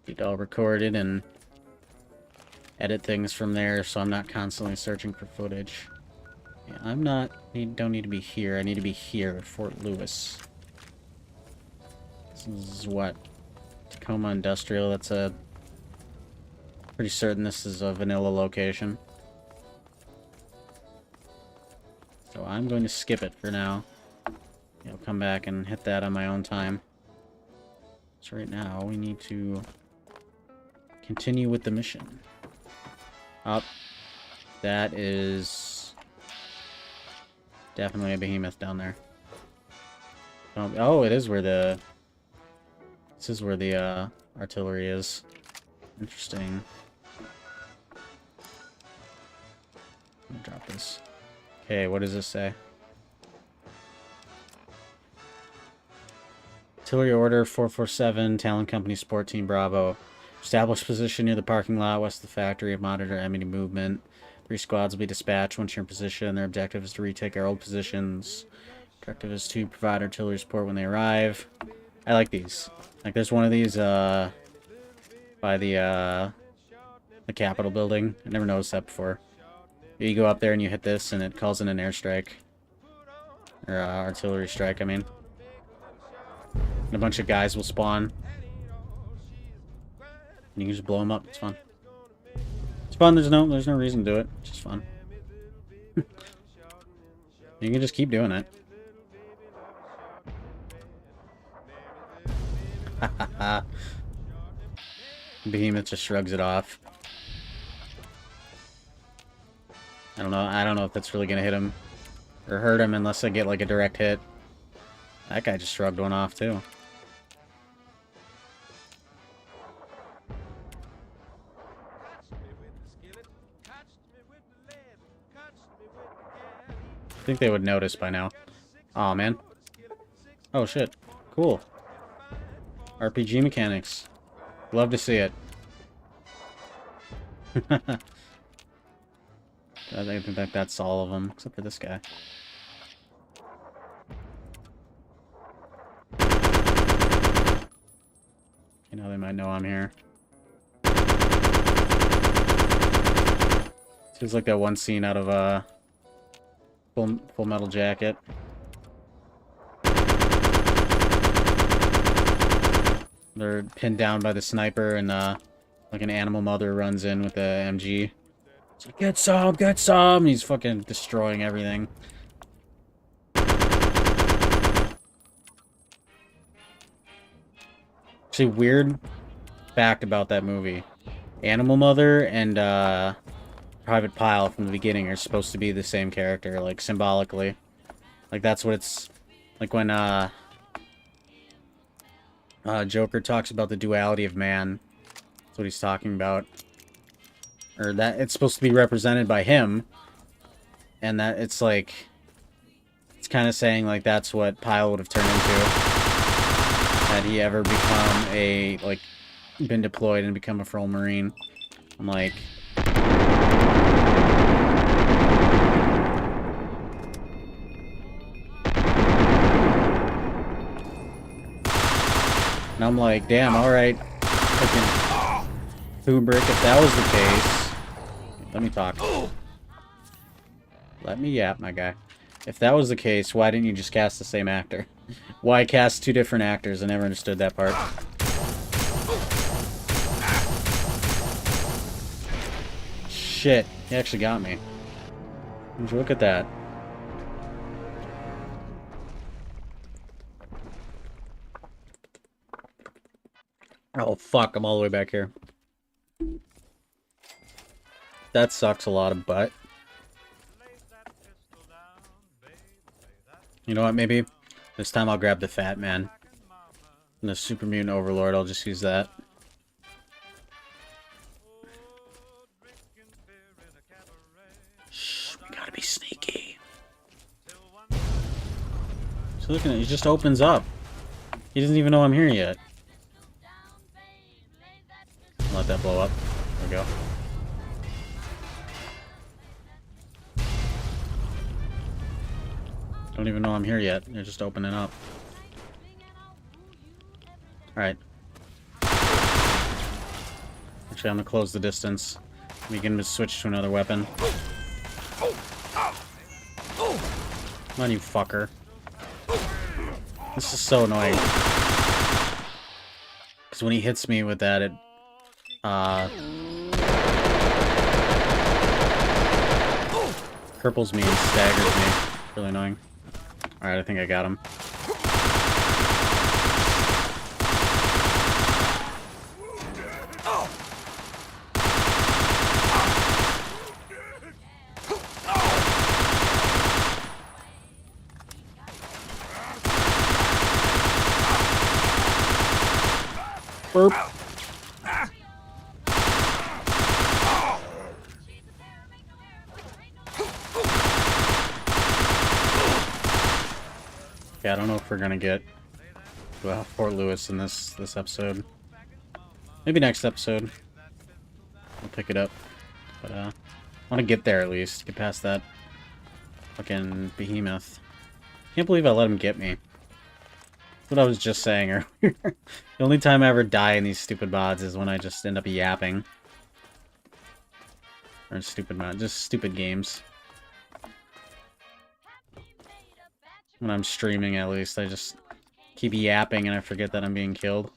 Get it all recorded and edit things from there so I'm not constantly searching for footage. Yeah, don't need to be here. I need to be here at Fort Lewis. This is what? Tacoma Industrial. That's a... Pretty certain this is a vanilla location. So I'm going to skip it for now. I'll come back and hit that on my own time. So right now we need to continue with the mission. Up. That is definitely a behemoth down there. Oh, it is where the... This is where the artillery is. Interesting. I'm gonna drop this. Okay, what does this say? Artillery order 447, Talon Company Support Team Bravo. Establish position near the parking lot west of the factory. Monitor enemy movement. 3 squads will be dispatched once you're in position. Their objective is to retake our old positions. Objective is to provide artillery support when they arrive. I like these. Like, there's one of these by the Capitol building. I never noticed that before. You go up there and you hit this, and it calls in an airstrike. Or artillery strike, I mean. And a bunch of guys will spawn. And you can just blow them up. It's fun. It's fun. There's no reason to do it. It's just fun. You can just keep doing it. Behemoth just shrugs it off. I don't know if that's really gonna hit him or hurt him unless I get like a direct hit. That guy just shrugged one off too. I think they would notice by now. Aw, man. Oh shit. Cool. RPG mechanics. Love to see it. I think that's all of them, except for this guy. You know, they might know I'm here. Seems like that one scene out of Full Metal Jacket. They're pinned down by the sniper, and like an animal mother runs in with the MG. It's like, get some, get some! And he's fucking destroying everything. Actually, weird fact about that movie. Animal Mother and Private Pile from the beginning are supposed to be the same character, like, symbolically. Like, that's what it's... Like, when Joker talks about the duality of man. That's what he's talking about. Or that it's supposed to be represented by him. And that it's like... It's kind of saying, like, that's what Pyle would have turned into. Had he ever become a, like, been deployed and become a full Marine. I'm like... And I'm like, damn, alright. Freaking Kubrick, if that was the case... Let me talk. Let me yap, my guy. If that was the case, why didn't you just cast the same actor? Why cast two different actors? I never understood that part. Shit, he actually got me. Would you look at that? Oh fuck, I'm all the way back here. That sucks a lot of butt. You know what, maybe this time I'll grab the Fat Man. And the Super Mutant Overlord, I'll just use that. Shh, we gotta be sneaky. So look at it, he just opens up. He doesn't even know I'm here yet. Let that blow up. There we go. Don't even know I'm here yet. They're just opening up. Alright. Actually, I'm gonna close the distance. We can just switch to another weapon. Come on, you fucker. This is so annoying. Because when he hits me with that, it... cripples me and staggers me. Really annoying. Alright, I think I got him. Burp. Yeah, I don't know if we're gonna get Fort Lewis in this episode. Maybe next episode. We'll pick it up. But I want to get there at least. Get past that fucking behemoth. Can't believe I let him get me. That's what I was just saying earlier. The only time I ever die in these stupid mods is when I just end up yapping. Or stupid mods, just stupid games. When I'm streaming, at least, I just keep yapping and I forget that I'm being killed.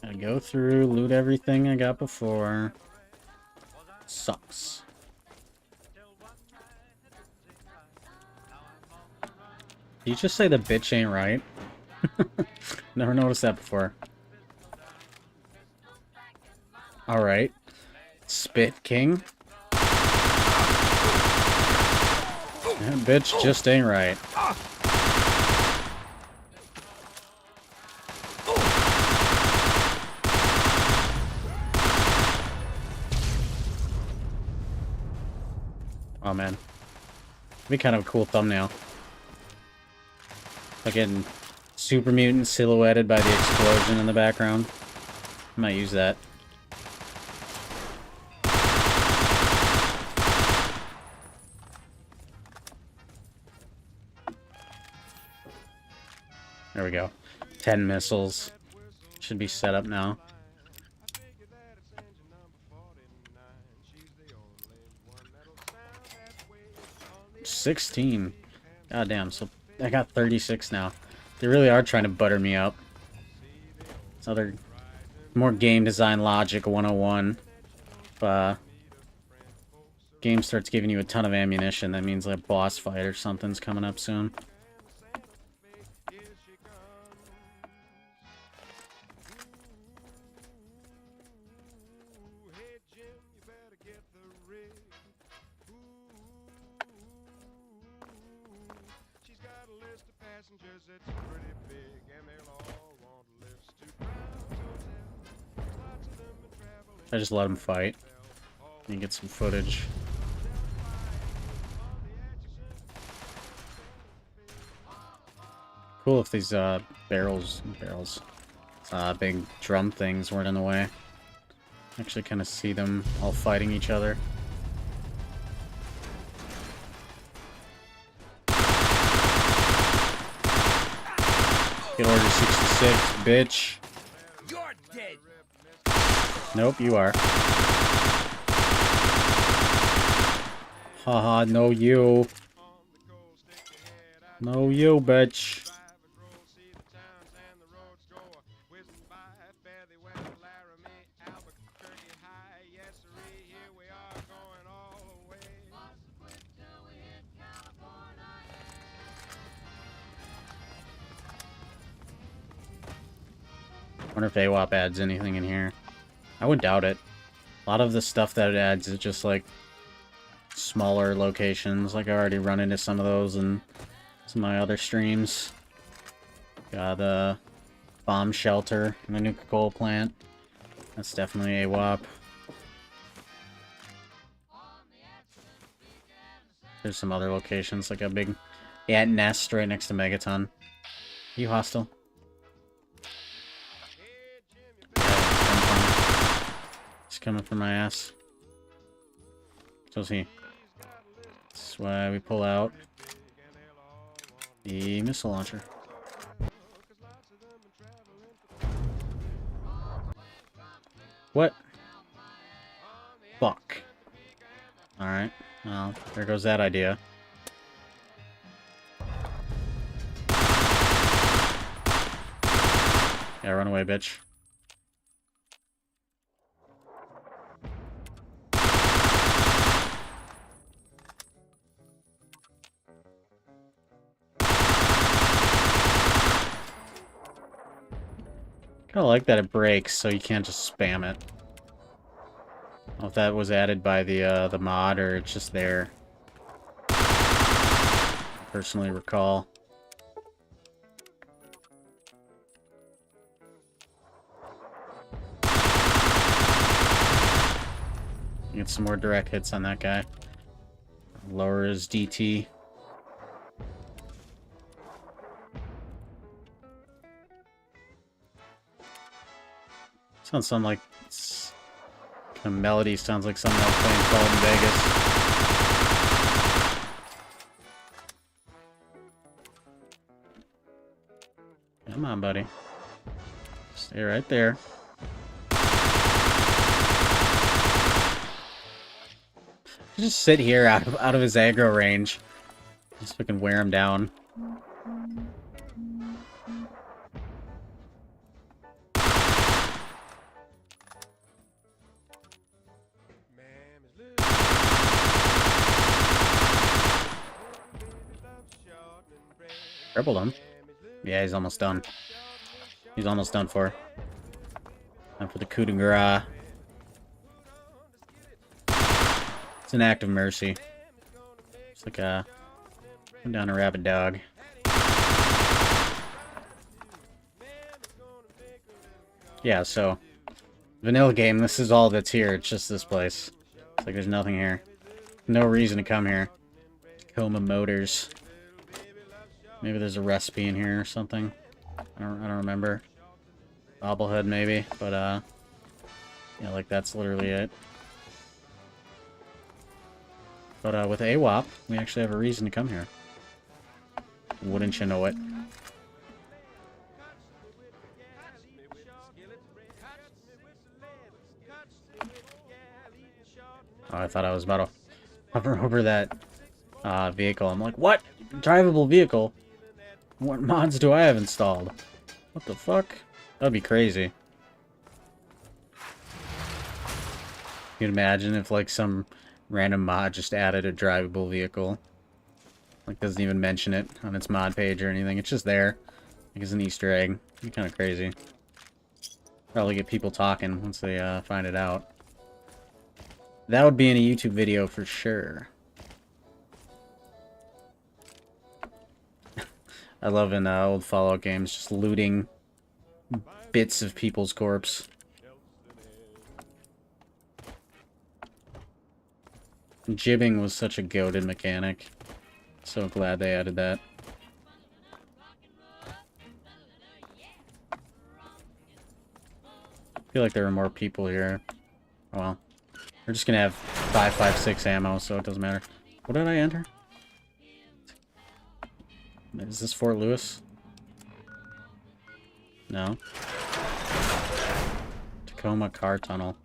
I go through, loot everything I got before. Sucks. Did you just say the bitch ain't right? Never noticed that before. Alright. Spit King. That bitch just ain't right. Oh man. It'd be kind of a cool thumbnail. Fucking super mutant silhouetted by the explosion in the background. I might use that. There we go. 10 missiles. Should be set up now. 16. God damn, so I got 36 now. They really are trying to butter me up. It's other more game design logic 101. If game starts giving you a ton of ammunition, that means like a boss fight or something's coming up soon. I just let him fight and get some footage. Cool if these big drum things weren't in the way. Actually kind of see them all fighting each other. Get Order 66, bitch. You're dead. Nope, you are. Haha, no you. No you, bitch. Wonder if AWOP adds anything in here. I would doubt it. A lot of the stuff that it adds is just like smaller locations. Like I already run into some of those in some of my other streams. Got the bomb shelter in the nuclear coal plant. That's definitely AWOP. There's some other locations, like a big ant nest right next to Megaton. You hostile? He's coming for my ass. So is he. That's why we pull out the missile launcher. What? Fuck. Alright. Well, there goes that idea. Yeah, run away, bitch. Kinda like that it breaks, so you can't just spam it. I don't know if that was added by the mod or it's just there. I personally recall. Get some more direct hits on that guy. Lower his DT. Sounds like kind of melody sounds like something else playing Fallout in Vegas. Come on, buddy. Stay right there. Just sit here out of his aggro range. Just fucking wear him down. Crippled him. Yeah, he's almost done. He's almost done for. Time for the coup de grace. It's an act of mercy. It's like a put down a rabid dog. Yeah, so vanilla game, this is all that's here. It's just this place. It's like there's nothing here. No reason to come here. Tacoma Motors. Maybe there's a recipe in here or something. I don't remember. Bobblehead maybe, but yeah, like that's literally it. But with AWOP, we actually have a reason to come here. Wouldn't you know it? Oh, I thought I was about to hover over that vehicle. I'm like, what? Drivable vehicle? What mods do I have installed? What the fuck? That'd be crazy. You'd imagine if like some random mod just added a drivable vehicle. Like doesn't even mention it on its mod page or anything. It's just there. Like it's an Easter egg. It'd be kind of crazy. Probably get people talking once they find it out. That would be in a YouTube video for sure. I love in old Fallout games just looting bits of people's corpse. Jibbing was such a goated mechanic. So glad they added that. I feel like there are more people here. Oh well. We're just gonna have 5.56 ammo, so it doesn't matter. What did I enter? Is this Fort Lewis? No. Tacoma Car Tunnel.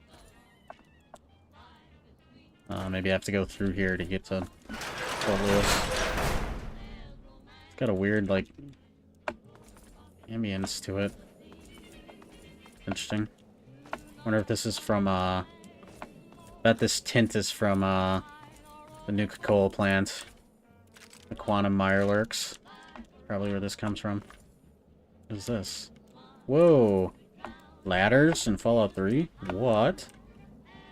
Maybe I have to go through here to get to Fort Lewis. It's got a weird, like, ambience to it. Interesting. Wonder if this is from, bet this tint is from, the Nuka-Cola plant. The Quantum Mirelurks. Probably where this comes from. What is this? Whoa! Ladders in Fallout 3? What?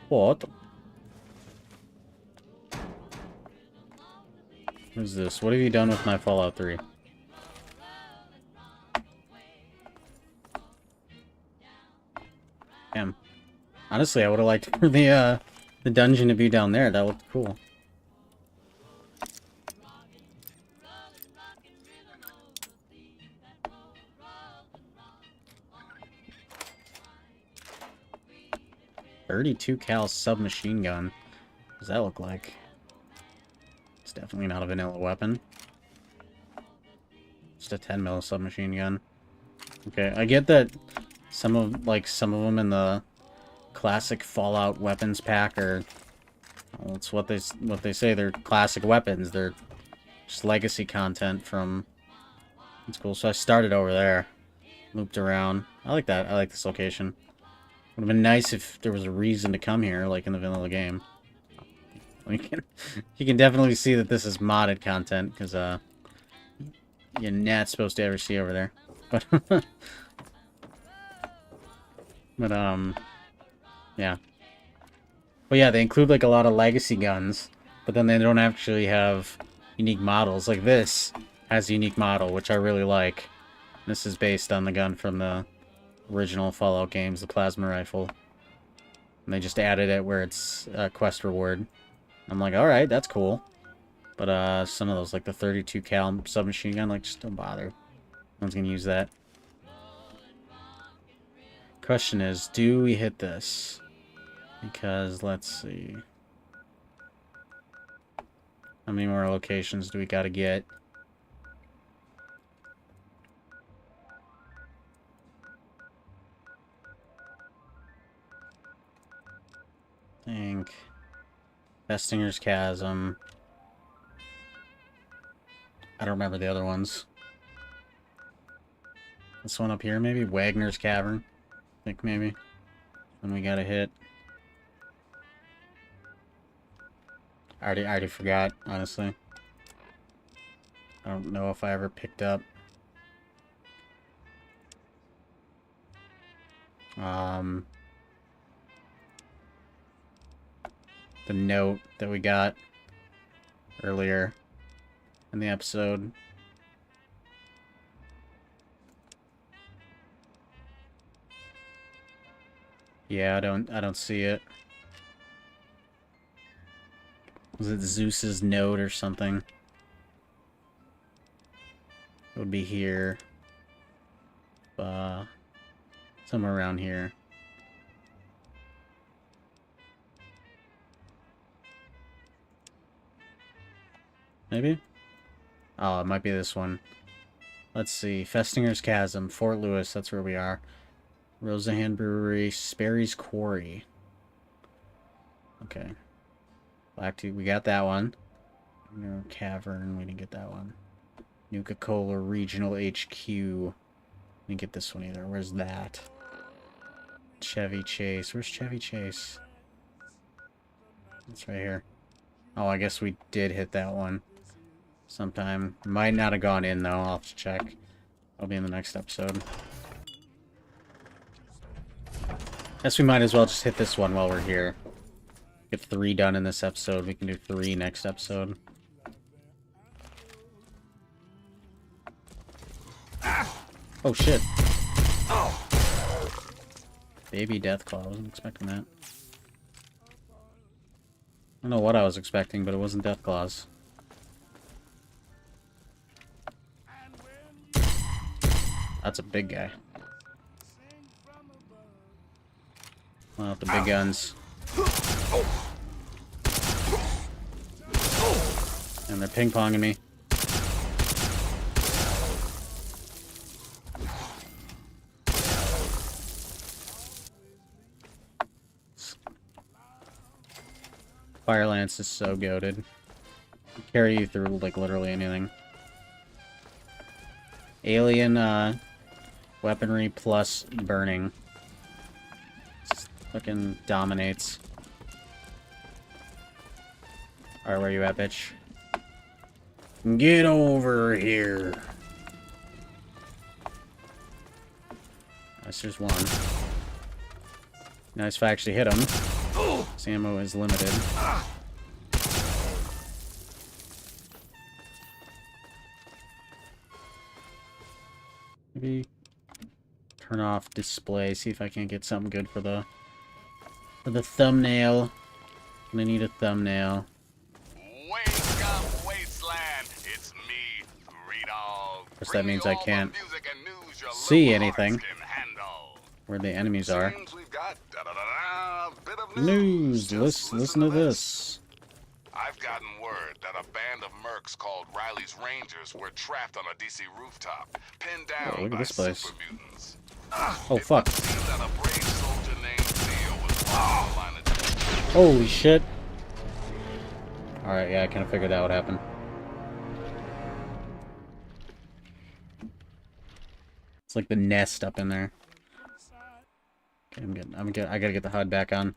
What? What is this? What have you done with my Fallout 3? Damn. Honestly, I would have liked for the dungeon to be down there. That looked cool. .32 cal submachine gun. What does that look like? It's definitely not a vanilla weapon. Just a 10 mil submachine gun. Okay, I get that some of them in the classic Fallout weapons pack are, well, it's what they say, they're classic weapons. They're just legacy content from. It's cool. So I started over there, looped around. I like that. I like this location. Would have been nice if there was a reason to come here, like in the vanilla game. You can definitely see that this is modded content, because you're not supposed to ever see over there. But yeah. But yeah, they include like a lot of legacy guns, but then they don't actually have unique models. Like this has a unique model, which I really like. This is based on the gun from the original Fallout games, the plasma rifle. And they just added it where it's a quest reward. I'm like, alright, that's cool. But some of those, like the 32 cal submachine gun, like, just don't bother. No one's gonna use that. Question is, do we hit this? Because, let's see. How many more locations do we gotta get? Think. Vestinger's Chasm. I don't remember the other ones. This one up here, maybe? Wagner's Cavern. I think maybe. And we gotta hit. I already forgot, honestly. I don't know if I ever picked up. The note that we got earlier in the episode. Yeah, I don't see it. Was it Zeus's note or something? It would be here. Somewhere around here. Maybe? Oh, it might be this one. Let's see. Festinger's Chasm, Fort Lewis, that's where we are. Rosahan Brewery, Sperry's Quarry. Okay. Black Tooth, we got that one. Cavern, we didn't get that one. Nuka-Cola Regional HQ. We didn't get this one either. Where's that? Chevy Chase. Where's Chevy Chase? It's right here. Oh, I guess we did hit that one. Sometime. Might not have gone in, though. I'll have to check. I'll be in the next episode. Guess we might as well just hit this one while we're here. Get 3 done in this episode. We can do 3 next episode. Oh, shit. Baby Deathclaw. I wasn't expecting that. don't know what I was expecting, but it wasn't Death Claws. That's a big guy. Well, the big guns. And they're ping-ponging me. Fire Lance is so goated. Carry you through, like, literally anything. Alien, weaponry plus burning. Just fucking dominates. Alright, where you at, bitch? Get over here. That's just one. Nice if I actually hit him. His ammo is limited. Maybe turn off display, see if I can't get something good for the thumbnail. I'm gonna need a thumbnail. Wake up, Wasteland! It's me, Three Dog. Of course, that means I can't Music and news your see little anything. hearts can handle. Where the enemies are. Seems we've got a bit of News! Just Listen to this. I've gotten word that a band of mercs called Riley's Rangers were trapped on a DC rooftop, pinned down Oh, look at by this place. super mutants. Oh, fuck. It seems that a brave soldier named Theo was on the line of duty. Holy shit. Alright, yeah, I kind of figured out what happened. It's like the nest up in there. Okay, I gotta get the HUD back on.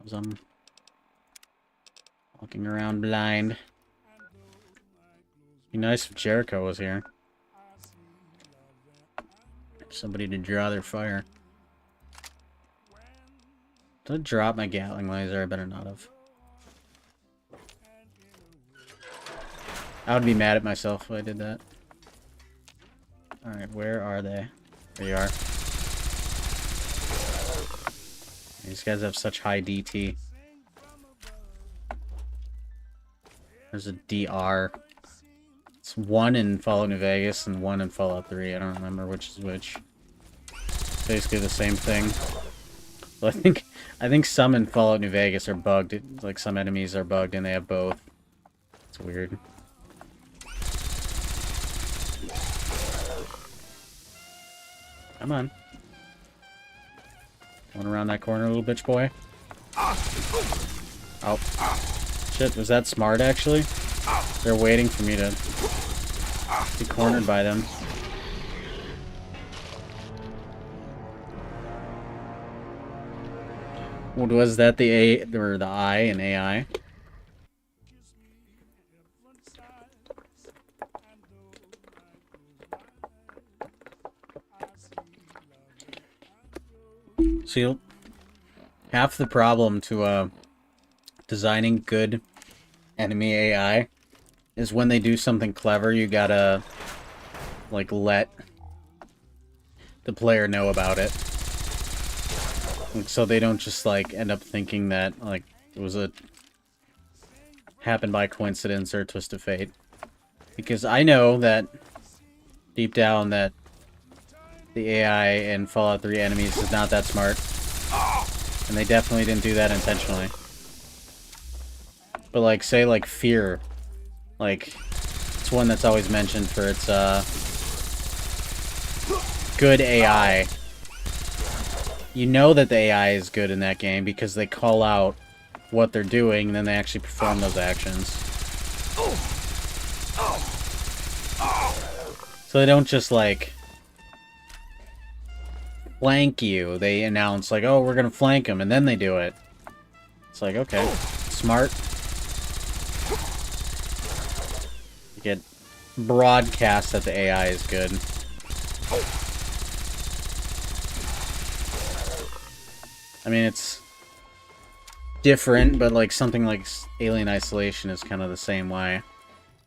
As I'm walking around blind. Be nice if Jericho was here. Somebody to draw their fire. Did I drop my Gatling laser? I better not have. I would be mad at myself if I did that. Alright, where are they? There you are. These guys have such high DT. There's a DR. It's one in Fallout New Vegas and one in Fallout 3. I don't remember which is which. It's basically the same thing. Well, I think some in Fallout New Vegas are bugged. Like some enemies are bugged and they have both. It's weird. Come on. Going around that corner, little bitch boy. Oh. Shit, was that smart, actually? They're waiting for me to be cornered by them. What was that, the A, or the I in AI? See, half the problem to designing good enemy AI is when they do something clever, you gotta like let the player know about it, so they don't just like end up thinking that like it was a happened by coincidence or a twist of fate. Because I know that deep down that the AI in Fallout 3 enemies is not that smart. And they definitely didn't do that intentionally. But like, say like Fear. Like, it's one that's always mentioned for its good AI. You know that the AI is good in that game because they call out what they're doing and then they actually perform those actions. So they don't just like flank you. They announce like, oh, we're gonna flank them, and then they do it. It's like, okay, smart. You get broadcast that the AI is good. I mean, it's different, but like something like Alien Isolation is kind of the same way.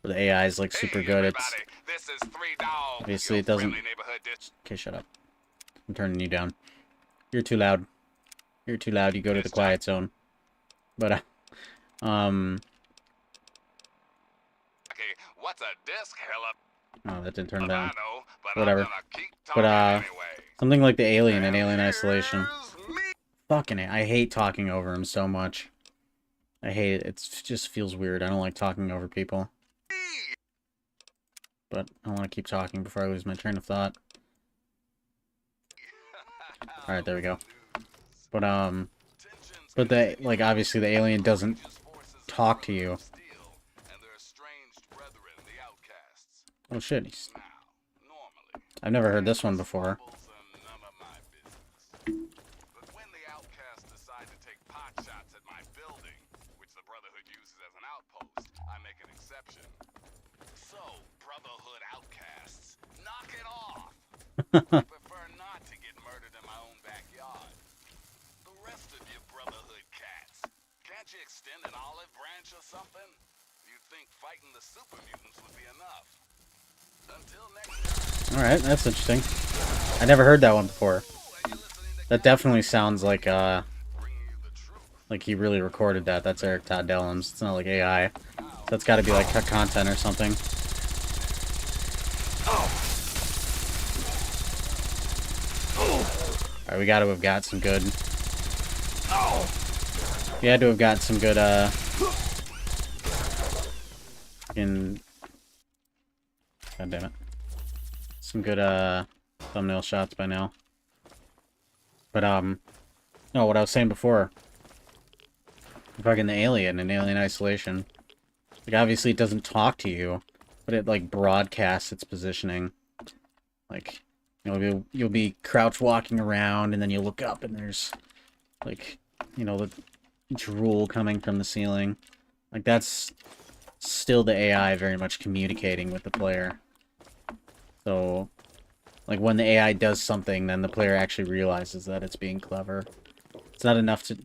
Where the AI is like super good. It's obviously it doesn't. Okay, shut up. I'm turning you down. You're too loud. You're too loud. You go to the quiet zone. But Okay, what's a disc? Hella, Oh, that didn't turn I down. know, but Whatever. I'm gonna keep But, talking anyway. something like the Alien in And Alien Isolation. here's me. Fucking it. I hate talking over him so much. I hate it. It just feels weird. I don't like talking over people. But I want to keep talking before I lose my train of thought. Alright, there we go. But, like, obviously the alien doesn't talk to you. Oh shit, I've never heard this one before. But when the outcasts decide to take pot shots at my building, which the Brotherhood uses as an outpost, I make an exception. So, Brotherhood outcasts, knock it off! I prefer not to get murdered in my own backyard. The rest of you Brotherhood cats, can't you extend an olive branch or something? You'd think fighting the super mutants would be enough. Until next time. Alright, that's interesting. I never heard that one before. That definitely sounds like he really recorded that. That's Eric Todd Dellums. It's not like AI. So that's gotta be like cut content or something. Alright, we gotta have got some good... We had to have got some good, God damn it. Some good, thumbnail shots by now. But, no, what I was saying before. Fucking the alien in Alien Isolation. Like, obviously it doesn't talk to you, but it, like, broadcasts its positioning. Like, you know, you'll be crouch walking around, and then you look up, and there's, like, you know, the drool coming from the ceiling. Like, that's still the AI very much communicating with the player. So, like, when the AI does something, then the player actually realizes that it's being clever. It's not enough to...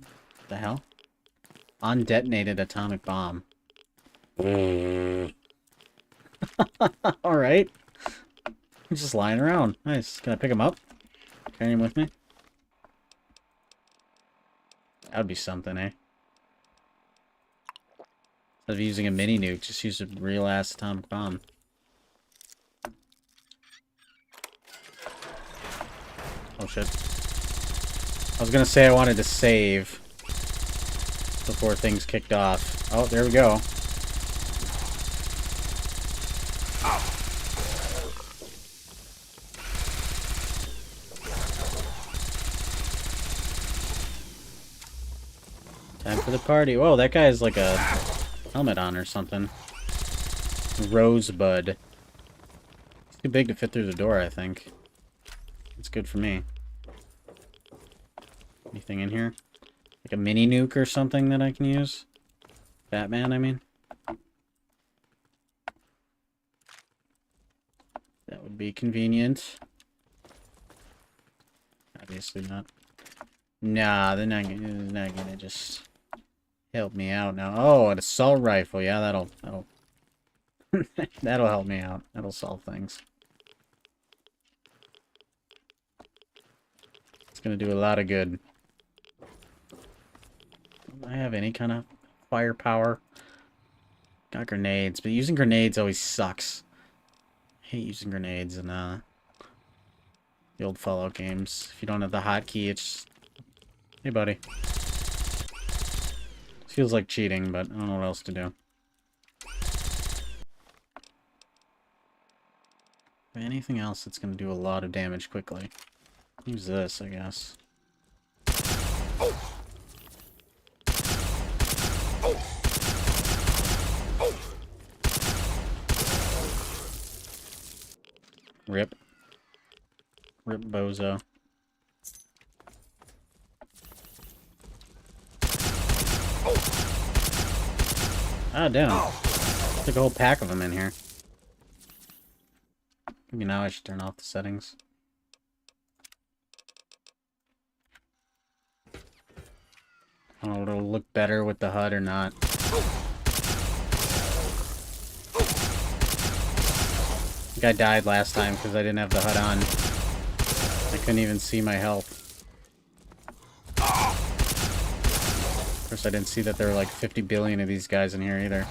The hell? Undetonated atomic bomb. Alright. He's just lying around. Nice. Can I pick him up? Carry him with me? That would be something, eh? Instead of using a mini nuke, just use a real-ass atomic bomb. Oh shit. I was gonna say I wanted to save before things kicked off. Oh, there we go. Time for the party. Whoa, that guy has like a helmet on or something. Rosebud. He's too big to fit through the door, I think. It's good for me. Anything in here? Like a mini nuke or something that I can use? Batman, I mean? That would be convenient. Obviously not. Nah, they're not gonna just help me out now. Oh, an assault rifle. Yeah, that'll that'll help me out. That'll solve things. It's gonna do a lot of good. Don't I have any kind of firepower? Got grenades, but using grenades always sucks. I hate using grenades in the old Fallout games. If you don't have the hotkey, it's... Hey, buddy. Feels like cheating, but I don't know what else to do. Anything else that's going to do a lot of damage quickly? Use this, I guess. Rip. Rip bozo. Ah, damn. Took a whole pack of them in here. Maybe now I should turn off the settings. I don't know if it'll look better with the HUD or not. I think I died last time because I didn't have the HUD on. I couldn't even see my health. course, I didn't see that there were like 50 billion of these guys in here either.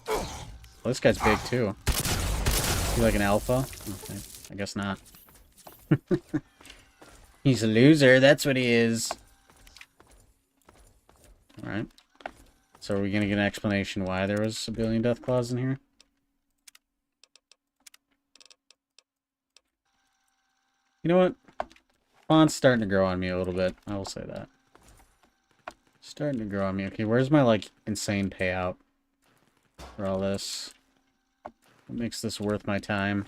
Well, this guy's big too. Is he like an alpha? Okay, I guess not. He's a loser, that's what he is. Alright. So are we gonna get an explanation why there was a billion death claws in here? You know what? Fawn's starting to grow on me a little bit. I will say that. Starting to grow on me. Okay, where's my, like, insane payout for all this? What makes this worth my time?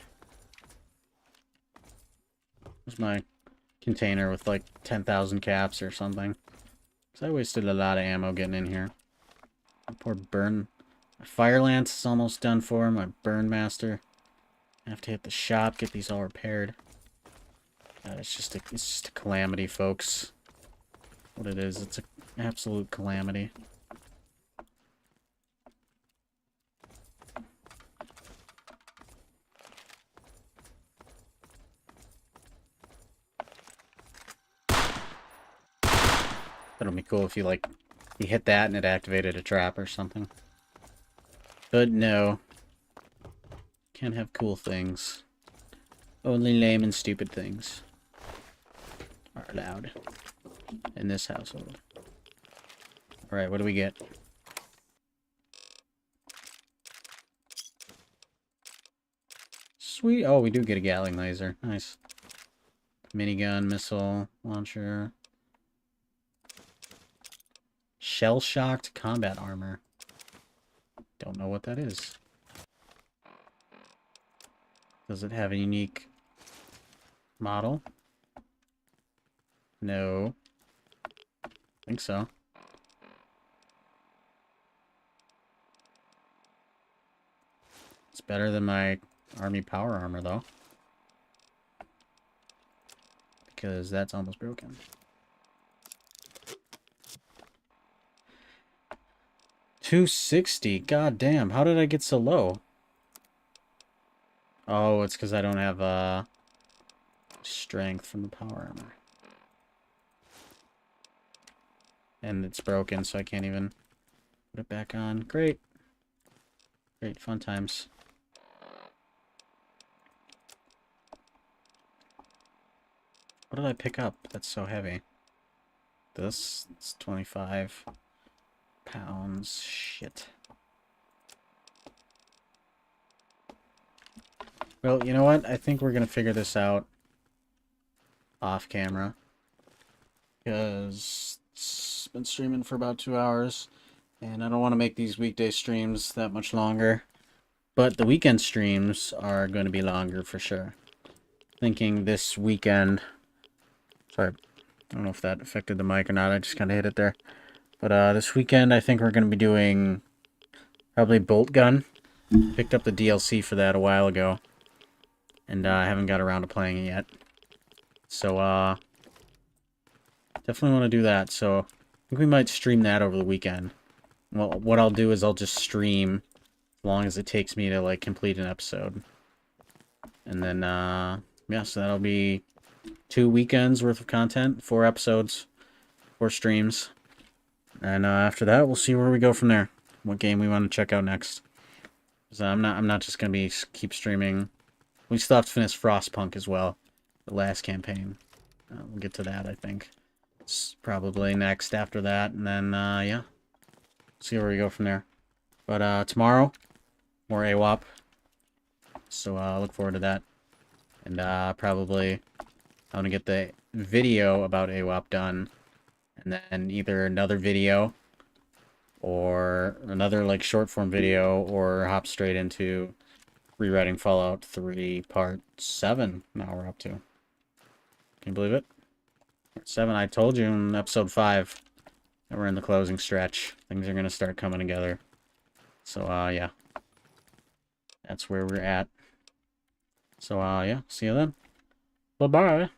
Where's my container with, like, 10,000 caps or something? Because I wasted a lot of ammo getting in here. My poor burn. My fire lance is almost done for. My burn master. I have to hit the shop, get these all repaired. God, it's just a calamity, folks. What it is, it's an absolute calamity. That'll be cool if you, like, you hit that and it activated a trap or something. But no. Can't have cool things. Only lame and stupid things are allowed in this household. Alright, what do we get? Sweet. Oh, we do get a Gatling laser. Nice. Minigun, missile, launcher. Shell-shocked combat armor. Don't know what that is. Does it have a unique model? No. I think so. It's better than my army power armor, though. Because that's almost broken. $260. God damn, how did I get so low? Oh, it's because I don't have strength from the power armor. And it's broken, so I can't even put it back on. Great. Great, fun times. What did I pick up that's so heavy? This? It's 25 pounds. Shit. Well, you know what? I think we're going to figure this out off camera. Because it's been streaming for about 2 hours. And I don't want to make these weekday streams that much longer. But the weekend streams are going to be longer for sure. Thinking this weekend... Sorry, I don't know if that affected the mic or not. I just kind of hit it there. But this weekend, I think we're going to be doing probably Bolt Gun. Picked up the DLC for that a while ago. And I haven't got around to playing it yet. So, definitely want to do that. So, I think we might stream that over the weekend. Well, what I'll do is I'll just stream as long as it takes me to, like, complete an episode. And then, yeah, so that'll be 2 weekends worth of content, 4 episodes, 4 streams. And after that, we'll see where we go from there. What game we want to check out next. So I'm not just gonna be keep streaming. We still have to finish Frostpunk as well, the last campaign. We'll get to that, I think. It's probably next after that, and then yeah, see where we go from there. But tomorrow, more AWOP. So look forward to that. And probably I want to get the video about AWOP done, and then either another video or another like short form video, or hop straight into rewriting Fallout 3 Part 7. Now we're up to. Can you believe it? Part 7. I told you in episode 5 that we're in the closing stretch. Things are going to start coming together. So yeah, that's where we're at. So yeah, see you then. Bye-bye.